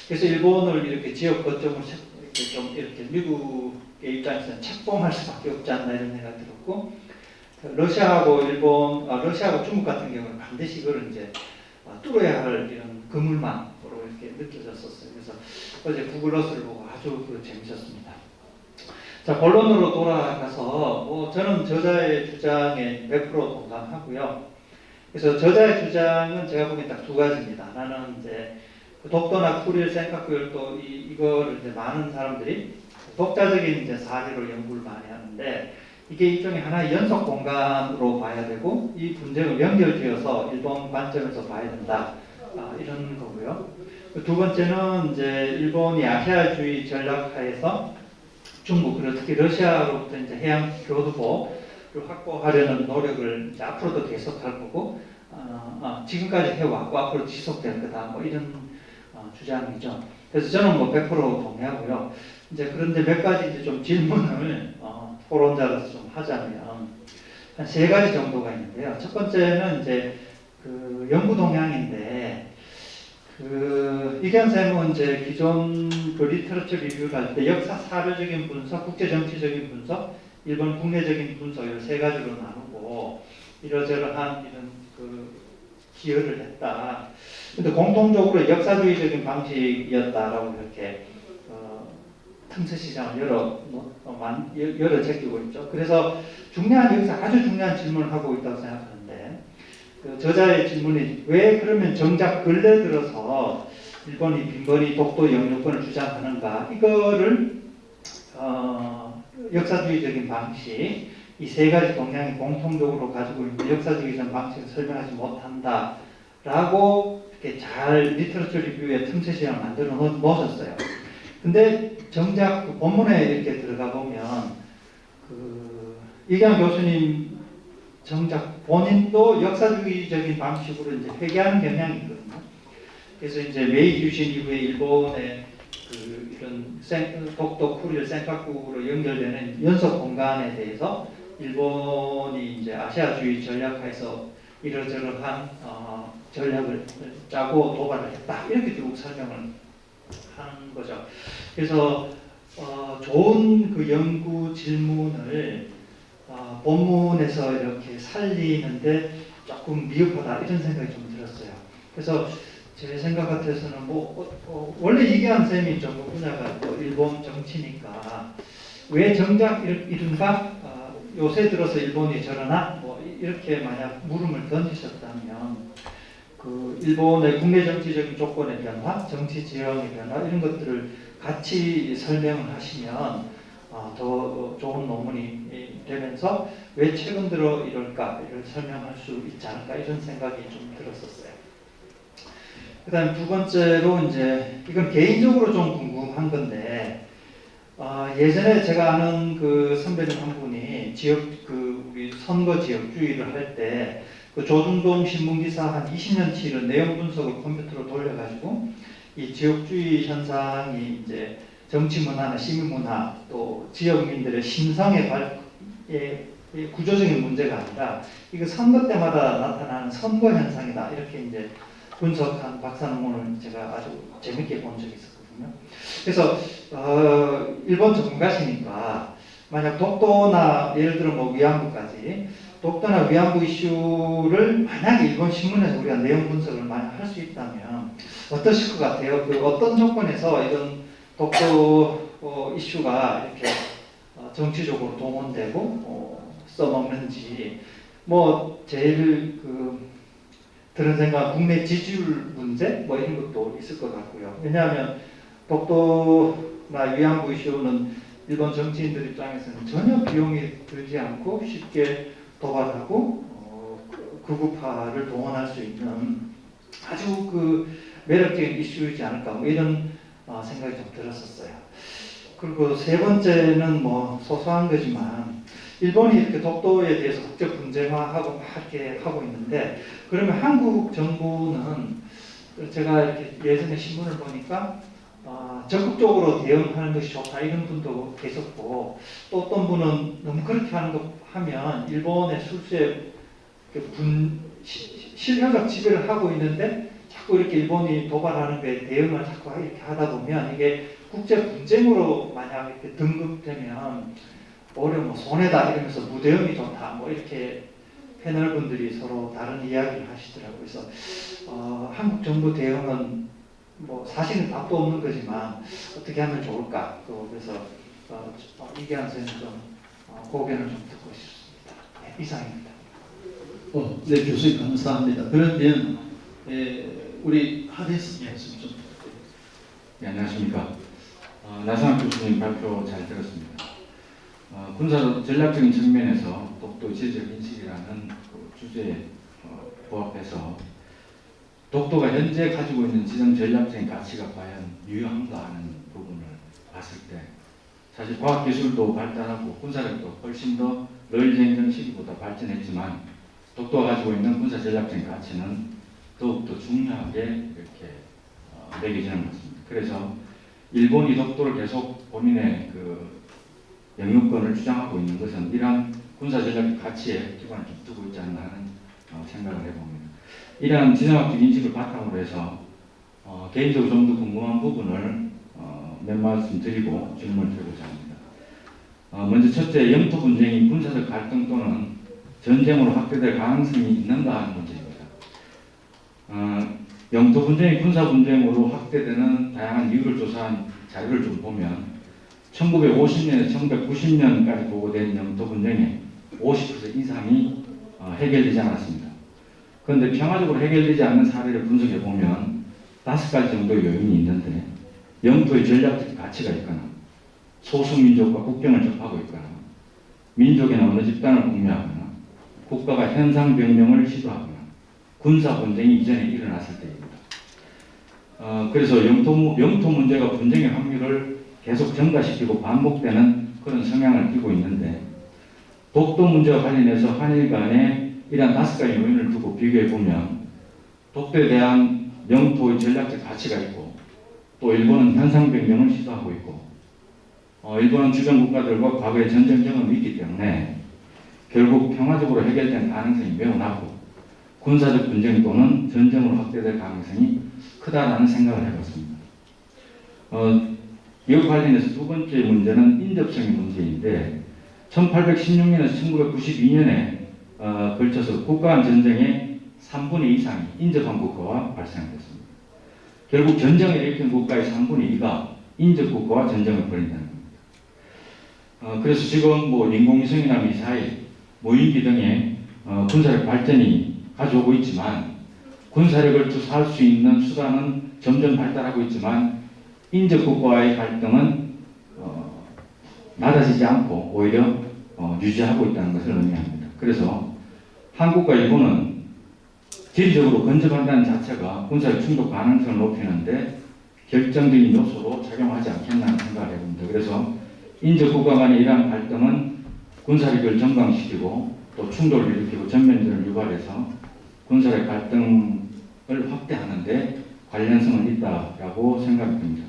그래서 일본을 이렇게 지역 거점을 이렇게 좀 이렇게 미국의 입장에서는 책봉할 수밖에 없지 않나 이런 생각이 들었고, 러시아하고 러시아하고 중국 같은 경우는 반드시 이거를 이제 뚫어야 할 이런 그물망으로 이렇게 느껴졌었어요. 그래서 어제 구글러스를 보고 아주 재밌었습니다. 자, 본론으로 돌아가서 저는 저자의 주장에 100% 동감하고요. 그래서 저자의 주장은 제가 보기엔 딱 두 가지입니다. 나는 이제 독도나 쿠릴, 센카쿠열도 이거를 이제 많은 사람들이 독자적인 이제 사례로 연구를 많이 하는데 이게 일종의 하나의 연속 공간으로 봐야 되고 이 분쟁을 연결지어서 일본 관점에서 봐야 된다. 이런 거고요. 두 번째는 이제 일본이 아시아주의 전략하에서 중국 그리고 특히 러시아로부터 이제 해양 교두보를 확보하려는 노력을 이제 앞으로도 계속할 거고 지금까지 해왔고 앞으로 지속될 거다. 뭐 이런 주장이죠. 그래서 저는 뭐 100% 동의하고요. 이제 그런데 몇 가지 이제 좀 질문을 토론자로서 좀 하자면 한 3가지 정도가 있는데요. 첫 번째는 이제 그 연구 동향인데 이견쌤은 이제 기존 그 리터러처 리뷰를 할 때 역사 사료적인 분석, 국제 정치적인 분석, 일본 국내적인 분석 이런 3가지로 나누고 이러저러한 이런 그 기여를 했다. 근데 공통적으로 역사주의적인 방식이었다라고 이렇게 틈새 시장을 열어 제끼고 있죠. 그래서 여기서 아주 중요한 질문을 하고 있다고 생각하는데 저자의 질문이 왜 그러면 정작 근래 들어서 일본이 빈번히 독도 영유권을 주장하는가 이거를 역사주의적인 방식 이 3가지 동향이 공통적으로 가지고 있는 역사주의적 방식을 설명하지 못한다라고 이렇게 잘 리터러처 리뷰의 틈새 시장을 만들어 놓으셨어요. 근데 정작 그 본문에 이렇게 들어가 보면 이경 교수님 정작 본인도 역사주의적인 방식으로 이제 회귀하는 경향이 있거든요. 그래서 이제 메이지 유신 이후에 일본의 이런 독도, 쿠릴, 센카쿠로 연결되는 연속 공간에 대해서 일본이 이제 아시아주의 전략하에서 이러저러한 전략을 짜고 도발을 했다. 이렇게 쭉 설명을 하는 거죠. 그래서 좋은 그 연구 질문을 본문에서 이렇게 살리는데 조금 미흡하다 이런 생각이 좀 들었어요. 그래서 제 생각 같아서는 원래 이계한 쌤이 전공 분야가 일본 정치니까 왜 정작 이른가 요새 들어서 일본이 저러나 이렇게 만약 물음을 던지셨다면 그 일본의 국내 정치적인 조건의 변화, 정치 지형의 변화 이런 것들을 같이 설명을 하시면 더 좋은 논문이 되면서 왜 최근 들어 이럴까 이를 설명할 수 있지 않을까 이런 생각이 좀 들었었어요. 그다음 두 번째로 이제 이건 개인적으로 좀 궁금한 건데 예전에 제가 아는 그 선배님 한 분이 우리 선거 지역주의를 할 때 그 조중동 신문기사 한 20년치를 내용 분석을 컴퓨터로 돌려가지고 이 지역주의 현상이 이제 정치 문화나 시민 문화 또 지역민들의 심성의 구조적인 문제가 아니라 이거 선거 때마다 나타나는 선거 현상이다 이렇게 이제 분석한 박사 논문을 제가 아주 재밌게 본 적이 있었거든요. 그래서 일본 전문가시니까 만약 독도나 예를 들어 뭐 위안부까지 독도나 위안부 이슈를 만약에 일본 신문에서 우리가 내용 분석을 많이 할 수 있다면 어떠실 것 같아요? 그 어떤 조건에서 이런 독도 이슈가 이렇게 정치적으로 동원되고 써먹는지 뭐 제일 들은 생각 국내 지지율 문제 뭐 이런 것도 있을 것 같고요. 왜냐하면 독도나 위안부 이슈는 일본 정치인들 입장에서는 전혀 비용이 들지 않고 쉽게 도발하고 극우파를 동원할 수 있는 아주 매력적인 이슈이지 않을까 뭐 이런 생각이 좀 들었었어요. 그리고 세 번째는 뭐 소소한 거지만 일본이 이렇게 독도에 대해서 국제 분쟁화하고 막 이렇게 하고 있는데 그러면 한국 정부는 제가 이렇게 예전에 신문을 보니까 적극적으로 대응하는 것이 좋다 이런 분도 계셨고 또 어떤 분은 너무 그렇게 하면 일본의 술수에 실효적 지배를 하고 있는데 자꾸 이렇게 일본이 도발하는 데 대응을 자꾸 이렇게 하다 보면 이게 국제 분쟁으로 만약 이렇게 등급되면 오히려 뭐 손해다 이러면서 무대응이 좋다 뭐 이렇게 패널 분들이 서로 다른 이야기를 하시더라고요. 그래서 한국 정부 대응은 뭐 사실은 답도 없는 거지만 어떻게 하면 좋을까? 그래서 이기한 선생님 좀 고견을 좀 듣고 싶습니다. 네, 이상입니다. 네, 교수님 감사합니다. 그러면 우리 하리스 교수님 좀. 네, 안녕하십니까. 나상학 교수님 발표 잘 들었습니다. 군사 전략적인 측면에서 독도 지리적 인식이라는 주제에 부합해서 독도가 현재 가지고 있는 지정 전략적인 가치가 과연 유효한가 하는 부분을 봤을 때 사실 과학기술도 발달하고 군사력도 훨씬 더 러일전쟁 시기보다 발전했지만 독도가 가지고 있는 군사 전략적인 가치는 더욱더 중요하게 이렇게 매겨지는 것 같습니다. 그래서 일본이 독도를 계속 본인의 영유권을 주장하고 있는 것은 이러한 군사 전략적 가치에 기반을 좀 두고 있지 않나 하는 생각을 해봅니다. 이러한 지정학적 인식을 바탕으로 해서 개인적으로 좀 더 궁금한 부분을 몇 말씀 드리고 질문을 드리고자 합니다. 먼저 첫째, 영토 분쟁이 군사적 갈등 또는 전쟁으로 확대될 가능성이 있는가 하는 문제입니다. 영토 분쟁이 군사 분쟁으로 확대되는 다양한 이유를 조사한 자료를 좀 보면 1950년에서 1990년까지 보고된 영토 분쟁의 50% 이상이 해결되지 않았습니다. 그런데 평화적으로 해결되지 않는 사례를 분석해 보면 5가지 정도의 요인이 있는데 영토의 전략적 가치가 있거나 소수민족과 국경을 접하고 있거나 민족이나 어느 집단을 공유하거나 국가가 현상 변경을 시도하거나 군사 분쟁이 이전에 일어났을 때입니다. 그래서 영토 문제가 분쟁의 확률을 계속 증가시키고 반복되는 그런 성향을 띠고 있는데 독도 문제와 관련해서 한일 간에 이러한 5가지 요인을 두고 비교해 보면 독도에 대한 영토의 전략적 가치가 있고 또 일본은 현상 변경을 시도하고 있고 일본은 주변 국가들과 과거에 전쟁 경험이 있기 때문에 결국 평화적으로 해결된 가능성이 매우 낮고 군사적 분쟁 또는 전쟁으로 확대될 가능성이 크다라는 생각을 해봤습니다. 이와 관련해서 두 번째 문제는 인접성의 문제인데 1816년에서 1992년에 걸쳐서 국가 간 전쟁의 3분의 2 이상이 인접한 국가와 발생됐습니다. 결국 전쟁을 일으킨 국가의 3분의 2가 인접 국가와 전쟁을 벌인다는 겁니다. 그래서 지금 뭐 인공위성이나 미사일, 무인기 등의 군사력 발전이 가져오고 있지만 군사력을 투사할 수 있는 수단은 점점 발달하고 있지만 인접 국가와의 갈등은 낮아지지 않고 오히려 유지하고 있다는 것을 의미합니다. 그래서 한국과 일본은 지리적으로 근접한다는 자체가 군사력 충돌 가능성을 높이는데 결정적인 요소로 작용하지 않겠나는 생각을 해봅니다. 그래서 인접 국가 간의 이러한 갈등은 군사력을 정강시키고 또 충돌을 일으키고 전면전을 유발해서 군사력 갈등을 확대하는데 관련성은 있다라고 생각이 듭니다.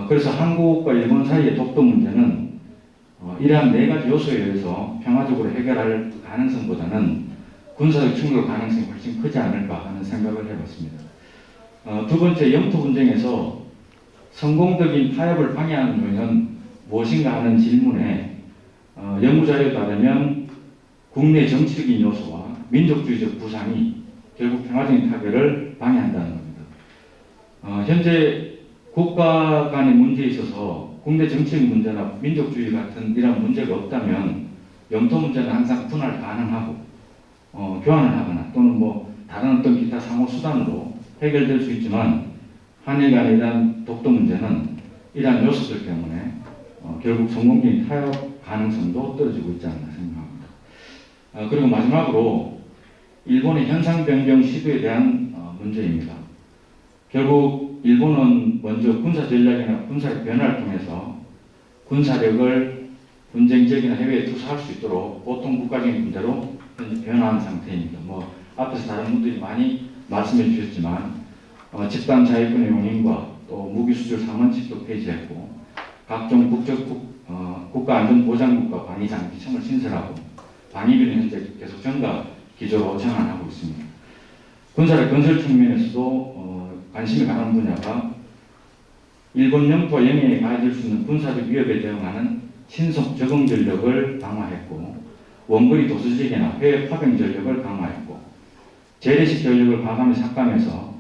그래서 한국과 일본 사이의 독도 문제는 이러한 4가지 요소에 의해서 평화적으로 해결할 가능성보다는 군사적 충돌 가능성이 훨씬 크지 않을까 하는 생각을 해봤습니다. 두 번째, 영토 분쟁에서 성공적인 타협을 방해하는 요인은 무엇인가 하는 질문에 연구자료에 따르면 국내 정치적인 요소와 민족주의적 부상이 결국 평화적인 타결을 방해한다는 겁니다. 현재 국가 간의 문제에 있어서 국내 정치적 문제나 민족주의 같은 이런 문제가 없다면 영토 문제는 항상 분할 가능하고 교환을 하거나 또는 뭐 다른 어떤 기타 상호 수단으로 해결될 수 있지만 한일 간에 대한 독도 문제는 이러한 요소들 때문에 결국 성공적인 타협 가능성도 떨어지고 있지 않나 생각합니다. 그리고 마지막으로 일본의 현상 변경 시도에 대한 문제입니다. 결국 일본은 먼저 군사 전략이나 군사력 변화를 통해서 군사력을 분쟁 지역이나 해외에 투사할 수 있도록 보통 국가적인 군대로 현재 변화한 상태입니다. 뭐 앞에서 다른 분들이 많이 말씀해 주셨지만 집단 자위권의 용인과 또 무기 수출 상원칙도 폐지했고 각종 국가안전보장국과 방위장비청을 신설하고 방위비는 현재 계속 증가 기조로 전환하고 있습니다. 군사력 건설 측면에서도 관심이 가는 분야가 일본 영토와 영해에 가해질 수 있는 군사적 위협에 대응하는 신속 적응 전력을 강화했고 원거리 도서 지역이나 해외 파병 전력을 강화했고 재래식 전력을 과감히 삭감해서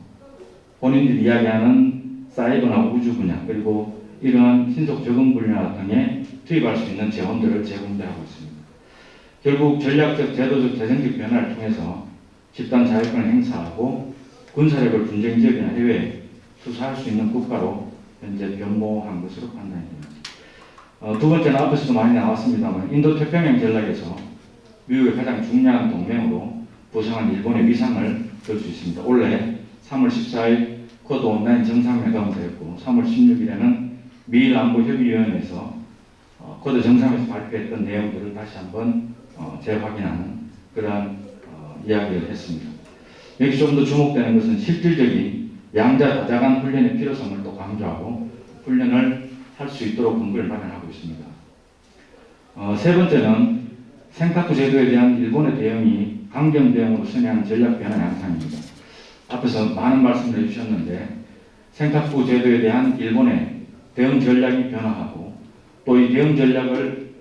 본인들이 이야기하는 사이버나 우주 분야 그리고 이러한 신속 적응 분야 등에 투입할 수 있는 재원들을 재분배하고 있습니다. 결국 전략적, 제도적, 재정적 변화를 통해서 집단 자율권을 행사하고 군사력을 분쟁 지역이나 해외에 투사할 수 있는 국가로 현재 변모한 것으로 판단이 됩니다. 두 번째는 앞에서도 많이 나왔습니다만 인도태평양 전략에서 미국의 가장 중요한 동맹으로 부상한 일본의 위상을 들 수 있습니다. 올해 3월 14일 쿼드 온라인 정상회담을 했고 3월 16일에는 미일 안보협의위원회에서 쿼드 정상에서 발표했던 내용들을 다시 한번 재확인하는 그러한 이야기를 했습니다. 여기 좀 더 주목되는 것은 실질적인 양자 다자간 훈련의 필요성을 또 강조하고 훈련을 할 수 있도록 근거를 마련하고 있습니다. 세 번째는 센카쿠 제도에 대한 일본의 대응이 강경 대응으로 선회한 전략 변화 양상입니다. 앞에서 많은 말씀을 해주셨는데 센카쿠 제도에 대한 일본의 대응 전략이 변화하고 또 이 대응 전략을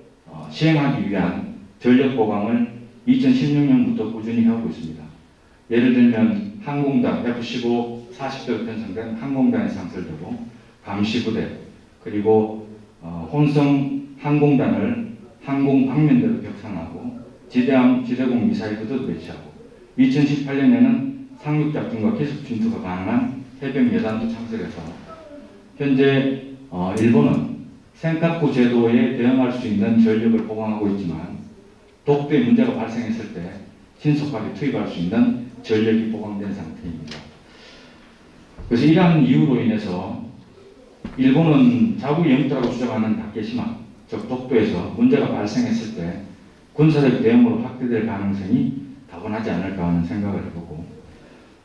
시행하기 위한 전력 보강을 2016년부터 꾸준히 해오고 있습니다. 예를 들면 항공단 F-15 40대 편성된 항공단이 상설되고 감시부대 그리고 혼성 항공단을 항공 방면대로 격상하고 지대함 지대공 미사일 부대도 배치하고 2018년에는 상륙작전과 기습 침투가 가능한 해병 예단도 창설해서 현재 일본은 센카쿠 제도에 대응할 수 있는 전력을 보강하고 있지만 독도의 문제가 발생했을 때 신속하게 투입할 수 있는 전력이 보강된 상태입니다. 그래서 이러한 이유로 인해서 일본은 자국 영토라고 주장하는 다케시마, 즉 독도에서 문제가 발생했을 때 군사적 대응으로 확대될 가능성이 다분하지 않을까 하는 생각을 해보고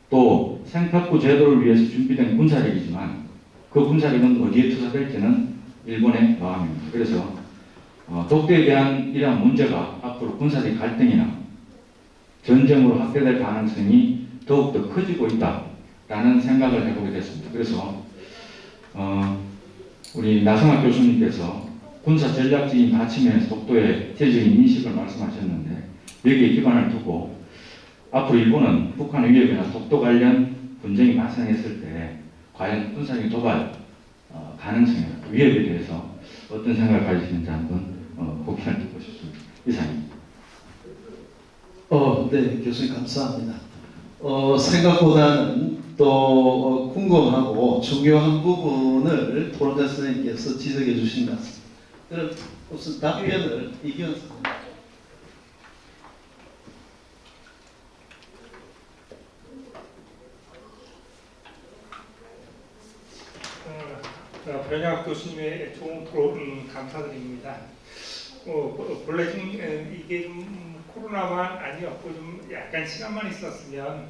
또 센카쿠 제도를 위해서 준비된 군사력이지만 그 군사력은 어디에 투사될지는 일본의 마음입니다. 그래서 독도에 대한 이러한 문제가 앞으로 군사적 갈등이나 전쟁으로 확대될 가능성이 더욱더 커지고 있다라는 생각을 해보게 됐습니다. 그래서 우리 나성학 교수님께서 군사 전략적인 가치 면에서 독도의 제적인 인식을 말씀하셨는데 여기에 기반을 두고 앞으로 일본은 북한 위협이나 독도 관련 분쟁이 발생했을 때 과연 군사적인 도발 가능성이나 위협에 대해서 어떤 생각을 가지시는지 한번 고민을 듣고 싶습니다. 이상입니다. 네, 교수님 감사합니다. 생각보다는 또 궁금하고 중요한 부분을 토론자 선생님께서 지적해 주신 것 같습니다. 그럼 우선 답변을 이기현 선생님. 변혁 교수님의 좋은 토론 감사드립니다. 본래 좀 이게 좀 코로나만 아니었고 좀 약간 시간만 있었으면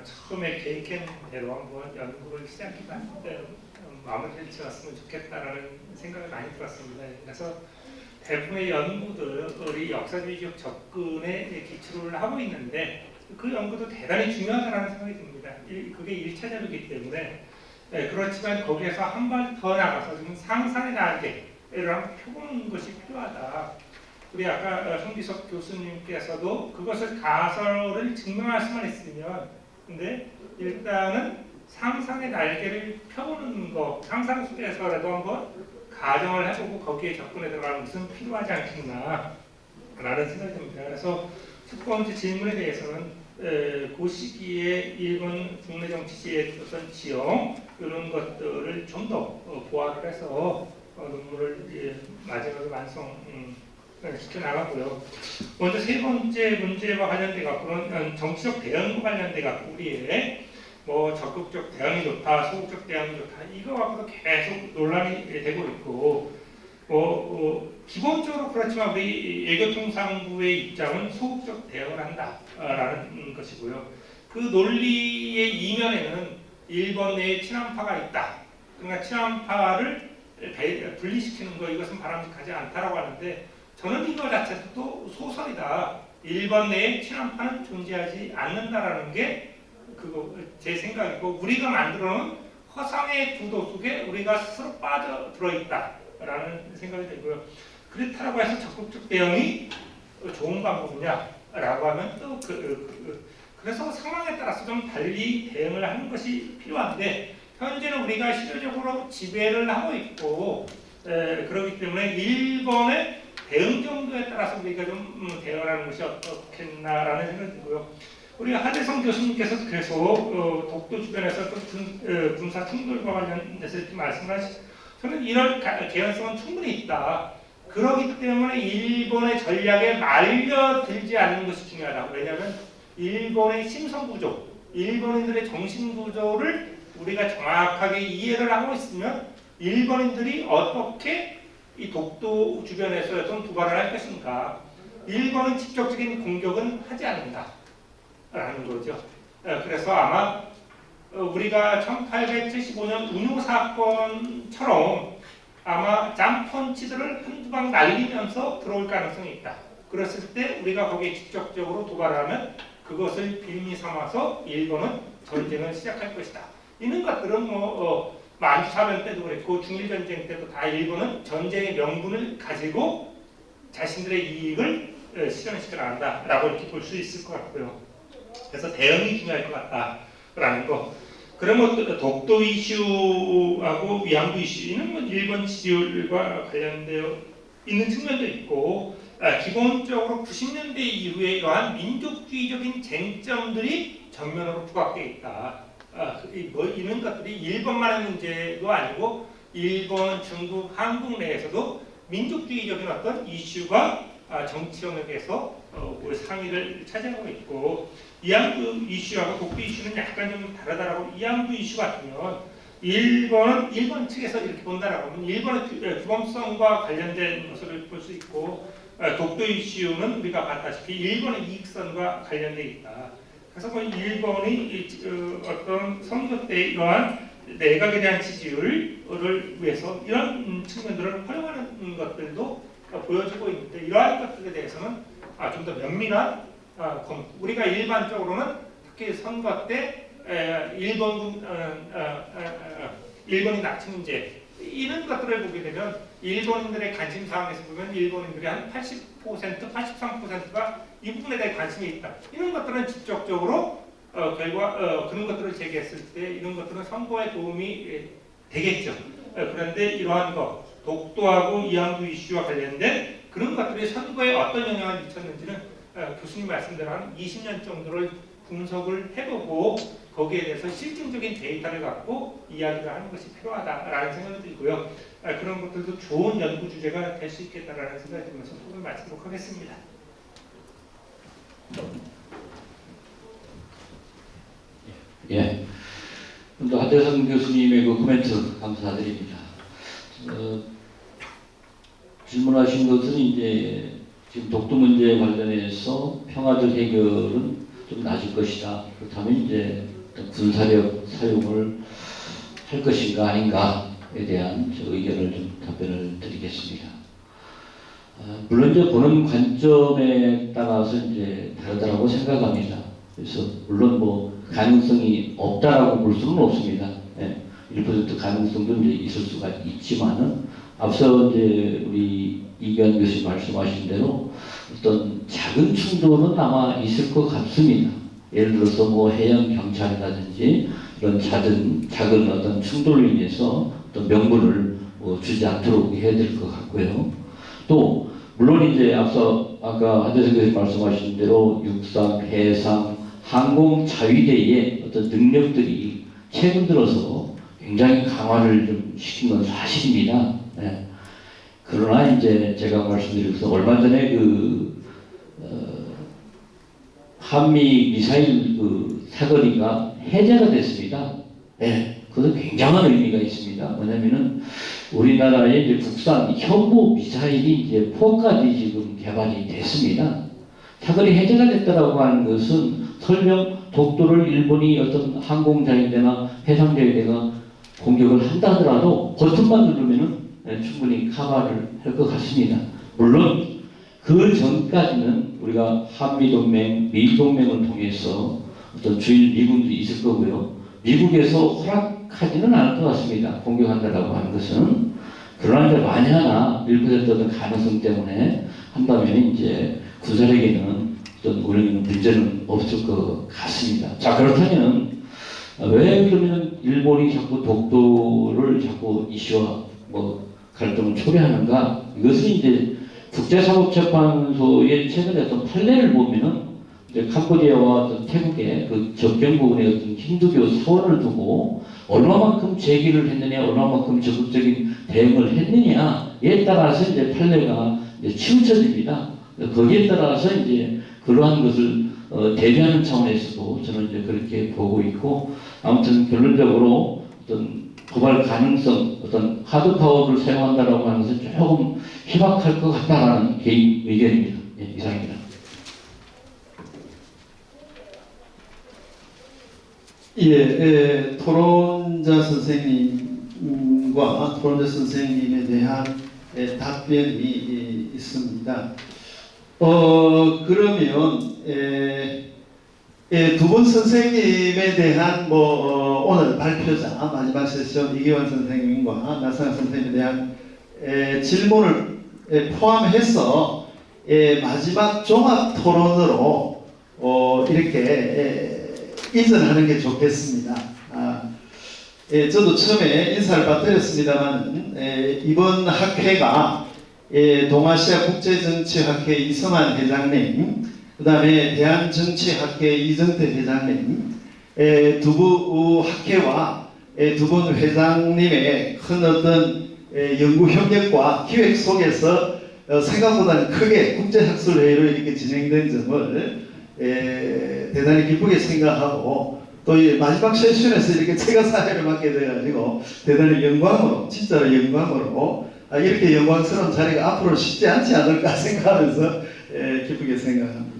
처음에 계획한 대로 한번 연구를 시작해봤을 때 마무리를 지었으면 좋겠다라는 생각이 많이 들었습니다. 그래서 대부분의 연구들이 역사주의적 접근에 기초를 하고 있는데 그 연구도 대단히 중요하다는 생각이 듭니다. 그게 1차 자료이기 때문에 그렇지만 거기에서 한 번 더 나가서 좀 상상의 날개를 한번 펴보는 것이 필요하다. 우리 아까 송기석 교수님께서도 그것을 가설을 증명할 수만 있으면 근데 일단은 상상의 날개를 펴보는 거, 상상 속에서라도 한번 가정을 해보고 거기에 접근해 들어가는 것은 필요하지 않겠나 라는 생각이 듭니다. 그래서 첫 번째 질문에 대해서는 그 시기에 일본 국내 정치의 어떤 지형 이런 것들을 좀 더 보완을 해서 논문을 마지막에 완성시켜 나가고요. 먼저 세 번째 문제와 관련돼 갖고는 정치적 대응과 관련돼 갖고 우리의 뭐 적극적 대응이 좋다, 소극적 대응이 좋다 이거 갖고도 계속 논란이 되고 있고 기본적으로 그렇지만 우리 외교통상부의 입장은 소극적 대응을 한다라는 것이고요. 그 논리의 이면에는 일본 내에 친한파가 있다. 그러니까 친한파를 분리시키는 거 이것은 바람직하지 않다라고 하는데 저는 이거 자체도 또 소설이다. 일본 내에 친한파는 존재하지 않는다라는 게 그거 제 생각이고 우리가 만들어놓은 허상의 구도 속에 우리가 스스로 빠져들어 있다라는 생각이 들고요. 그렇다고 해서 적극적 대응이 좋은 방법이냐라고 하면 또 그래서 상황에 따라서 좀 달리 대응을 하는 것이 필요한데 현재는 우리가 실질적으로 지배를 하고 있고 그렇기 때문에 일본의 대응 정도에 따라서 우리가 좀 대응하는 것이 어떻겠나라는 생각이 들고요. 우리 하대성 교수님께서도 계속 독도 주변에서 또 군사 충돌과 관련해서 이렇게 말씀을 하시죠. 저는 이런 개연성은 충분히 있다. 그렇기 때문에 일본의 전략에 말려들지 않는 것이 중요하다. 왜냐하면 일본의 심성구조, 일본인들의 정신구조를 우리가 정확하게 이해를 하고 있으면 일본인들이 어떻게 이 독도 주변에서 어떤 도발을 할 것인가. 일본은 직접적인 공격은 하지 않는다. 라는 거죠. 그래서 아마 우리가 1875년 운요 사건처럼 아마 짬펀치들을 한두 방 날리면서 들어올 가능성이 있다. 그랬을 때 우리가 거기에 직접적으로 도발하면 그것을 빌미 삼아서 일본은 전쟁을 시작할 것이다. 이런 것들은 만주사변 때도 그랬고 중일전쟁 때도 다 일본은 전쟁의 명분을 가지고 자신들의 이익을 실현시켜 나간다라고 이렇게 볼 수 있을 것 같고요. 그래서 대응이 중요할 것 같다라는 거. 그러면 독도 이슈하고 위안부 이슈는 뭐 일본 지지율과 관련되어 있는 측면도 있고 기본적으로 90년대 이후에 이러한 민족주의적인 쟁점들이 전면으로 부각되어 있다. 이런 것들이 일본만의 문제도 아니고 일본, 중국, 한국 내에서도 민족주의적인 어떤 이슈가 정치 영역에서 상위를 차지하고 있고 위안부 이슈하고 독도 이슈는 약간 좀 다르다라고 위안부 이슈 같으면 일본 측에서 이렇게 본다라고 하면 일본의 규범성과 관련된 것을 볼 수 있고 독도 이슈는 우리가 봤다시피 일본의 이익선과 관련되어 있다. 그래서 뭐 일본이 어떤 선거 때 이러한 내각에 대한 지지율을 위해서 이런 측면들을 활용하는 것들도 보여주고 있는데 이러한 것들에 대해서는 좀 더 면밀한 우리가 일반적으로는 특히 선거 때 일본인 납치 문제 이런 것들을 보게 되면 일본인들의 관심 사항에서 보면 일본인들이 한 80%, 83%가 이 부분에 대해 관심이 있다. 이런 것들은 직접적으로 그런 것들을 제기했을 때 이런 것들은 선거에 도움이 되겠죠. 그런데 이러한 것, 독도하고 위안부 이슈와 관련된 그런 것들이 선거에 어떤 영향을 미쳤는지는 교수님 말씀대로 한 20년 정도를 분석을 해보고 거기에 대해서 실증적인 데이터를 갖고 이야기를 하는 것이 필요하다라는 생각이 들고요. 그런 것들도 좋은 연구 주제가 될 수 있겠다라는 생각이 들면서 소개를 마치도록 하겠습니다. 예. 또 하대성 교수님의 그 코멘트 감사드립니다. 질문하신 것은 이제 지금 독도 문제에 관련해서 평화적 해결은 좀 낮을 것이다. 그렇다면 이제 군사력 사용을 할 것인가 아닌가에 대한 저 의견을 좀 답변을 드리겠습니다. 물론 이제 보는 관점에 따라서 이제 다르다고 생각합니다. 그래서 물론 뭐 가능성이 없다라고 볼 수는 없습니다. 예, 1% 가능성도 이제 있을 수가 있지만은 앞서 이제 우리 이규환 교수님 말씀하신 대로 어떤 작은 충돌은 아마 있을 것 같습니다. 예를 들어서 뭐 해양 경찰이라든지 이런 작은 어떤 충돌로 인해서 어떤 명분을 주지 않도록 해야 될 것 같고요. 또 물론 이제 앞서 아까 한대석 교수님 말씀하신 대로 육상, 해상, 항공 자위대의 어떤 능력들이 최근 들어서 굉장히 강화를 좀 시킨 건 사실입니다. 네. 그러나 이제 제가 말씀드려서 얼마 전에 한미 미사일 사거리가 해제가 됐습니다. 네. 그것은 굉장한 의미가 있습니다. 뭐냐면은 우리나라의 이제 국산 현무 미사일이 이제 4까지 지금 개발이 됐습니다. 사거리 해제가 됐다라고 하는 것은 설령 독도를 일본이 어떤 항공자위대나 해상자위대가 공격을 한다 하더라도 버튼만 누르면은 충분히 커버를 할 것 같습니다. 물론 그 전까지는 우리가 한미동맹, 미동맹을 통해서 어떤 주일 미군들이 있을 거고요. 미국에서 허락하지는 않을 것 같습니다. 공격한다라고 하는 것은. 그러나 이제 만에 하나 1% 어떤 가능성 때문에 한다면 이제 군사력에는 어떤 우리는 문제는 없을 것 같습니다. 자, 그렇다면 왜 그러면 일본이 자꾸 독도를 자꾸 이슈와 갈등을 초래하는가? 이것은 이제 국제사법재판소의 최근에 어떤 판례를 보면은 이제 캄보디아와 어떤 태국의 그 접경 부분에 어떤 힌두교 사원을 두고 얼마만큼 제기를 했느냐, 얼마만큼 적극적인 대응을 했느냐에 따라서 이제 판례가 이제 치우쳐집니다. 거기에 따라서 이제 그러한 것을 대비하는 차원에서도 저는 이제 그렇게 보고 있고, 아무튼 결론적으로 어떤 도발 가능성, 어떤 하드 파워를 사용한다라고 하는 것은 조금 희박할 것 같다라는 개인 의견입니다. 예, 이상입니다. 예, 토론자 선생님에 대한 답변이 있습니다. 그러면 두 분 선생님에 대한 오늘 발표자 마지막 세션 이기환 선생님과 나상학 선생님에 대한 질문을 포함해서 마지막 종합 토론으로 이렇게 인사하는 게 좋겠습니다. 저도 처음에 인사를 받드렸습니다만 이번 학회가 동아시아 국제정치학회 이성환 회장님, 그 다음에 대한정치학회 이정태 회장님, 두부 학회와 두 분 회장님의 큰 어떤 연구 협력과 기획 속에서 생각보다는 크게 국제학술회의로 이렇게 진행된 점을 대단히 기쁘게 생각하고, 또 이 마지막 세션에서 이렇게 제가 사회를 맡게 돼가지고 대단히 영광으로, 진짜로 영광으로 이렇게 영광스러운 자리가 앞으로 쉽지 않지 않을까 생각하면서 기쁘게 생각합니다.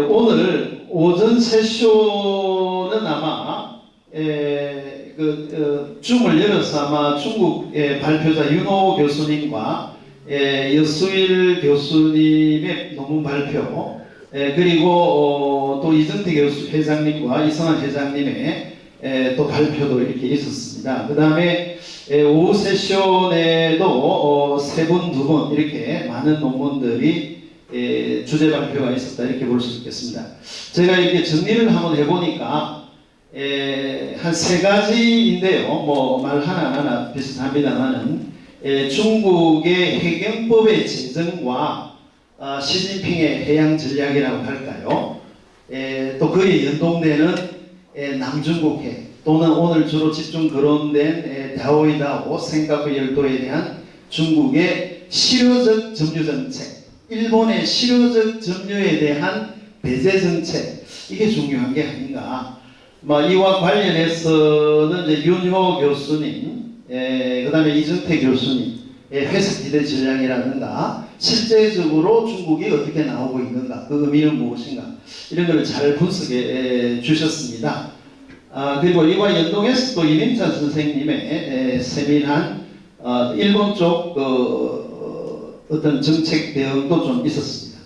오늘 오전 세션은 아마 줌을 열어서 아마 중국 발표자 윤호 교수님과 여수일 교수님의 논문 발표, 그리고 또 이정태 교수 회장님과 이성환 회장님의 또 발표도 이렇게 있었습니다. 그 다음에 오후 세션에도 세 분, 두 분 이렇게 많은 논문들이 주제 발표가 있었다, 이렇게 볼 수 있겠습니다. 제가 이렇게 정리를 한번 해보니까 한 세 가지인데요. 말 하나하나 비슷합니다만은 중국의 해경법의 제정과 시진핑의 해양 전략이라고 할까요? 또 그에 연동되는 남중국해, 또는 오늘 주로 집중 거론된 다오이다오 생카쿠 열도에 대한 중국의 실효적 점유 정책, 일본의 실효적 점유에 대한 배제 정책, 이게 중요한 게 아닌가. 이와 관련해서는 이제 윤효 교수님, 그 다음에 이정태 교수님 회색 기대 전략이라든가 실제적으로 중국이 어떻게 나오고 있는가, 그 의미는 무엇인가, 이런 걸 잘 분석해 주셨습니다. 그리고 이와 연동해서 또 이민찬 선생님의 세밀한 일본 쪽 어떤 정책 대응도 좀 있었습니다.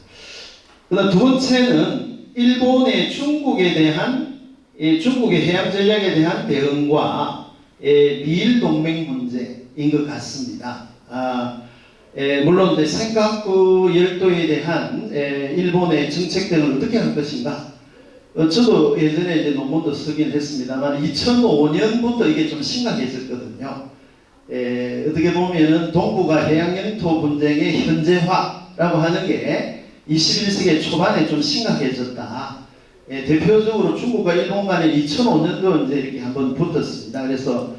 그다음 두 번째는 일본의 중국에 대한 중국의 해양 전략에 대한 대응과 미일 동맹 문제인 것 같습니다. 물론 이제 센카쿠 열도에 대한 일본의 정책 대응을 어떻게 할 것인가. 저도 예전에 이제 논문도 쓰긴 했습니다만 2005년부터 이게 좀 심각해졌거든요. 어떻게 보면은 동북아 해양 영토 분쟁의 현재화라고 하는 게 21세기 초반에 좀 심각해졌다. 대표적으로 중국과 일본 간에 2005년도 이제 이렇게 한번 붙었습니다. 그래서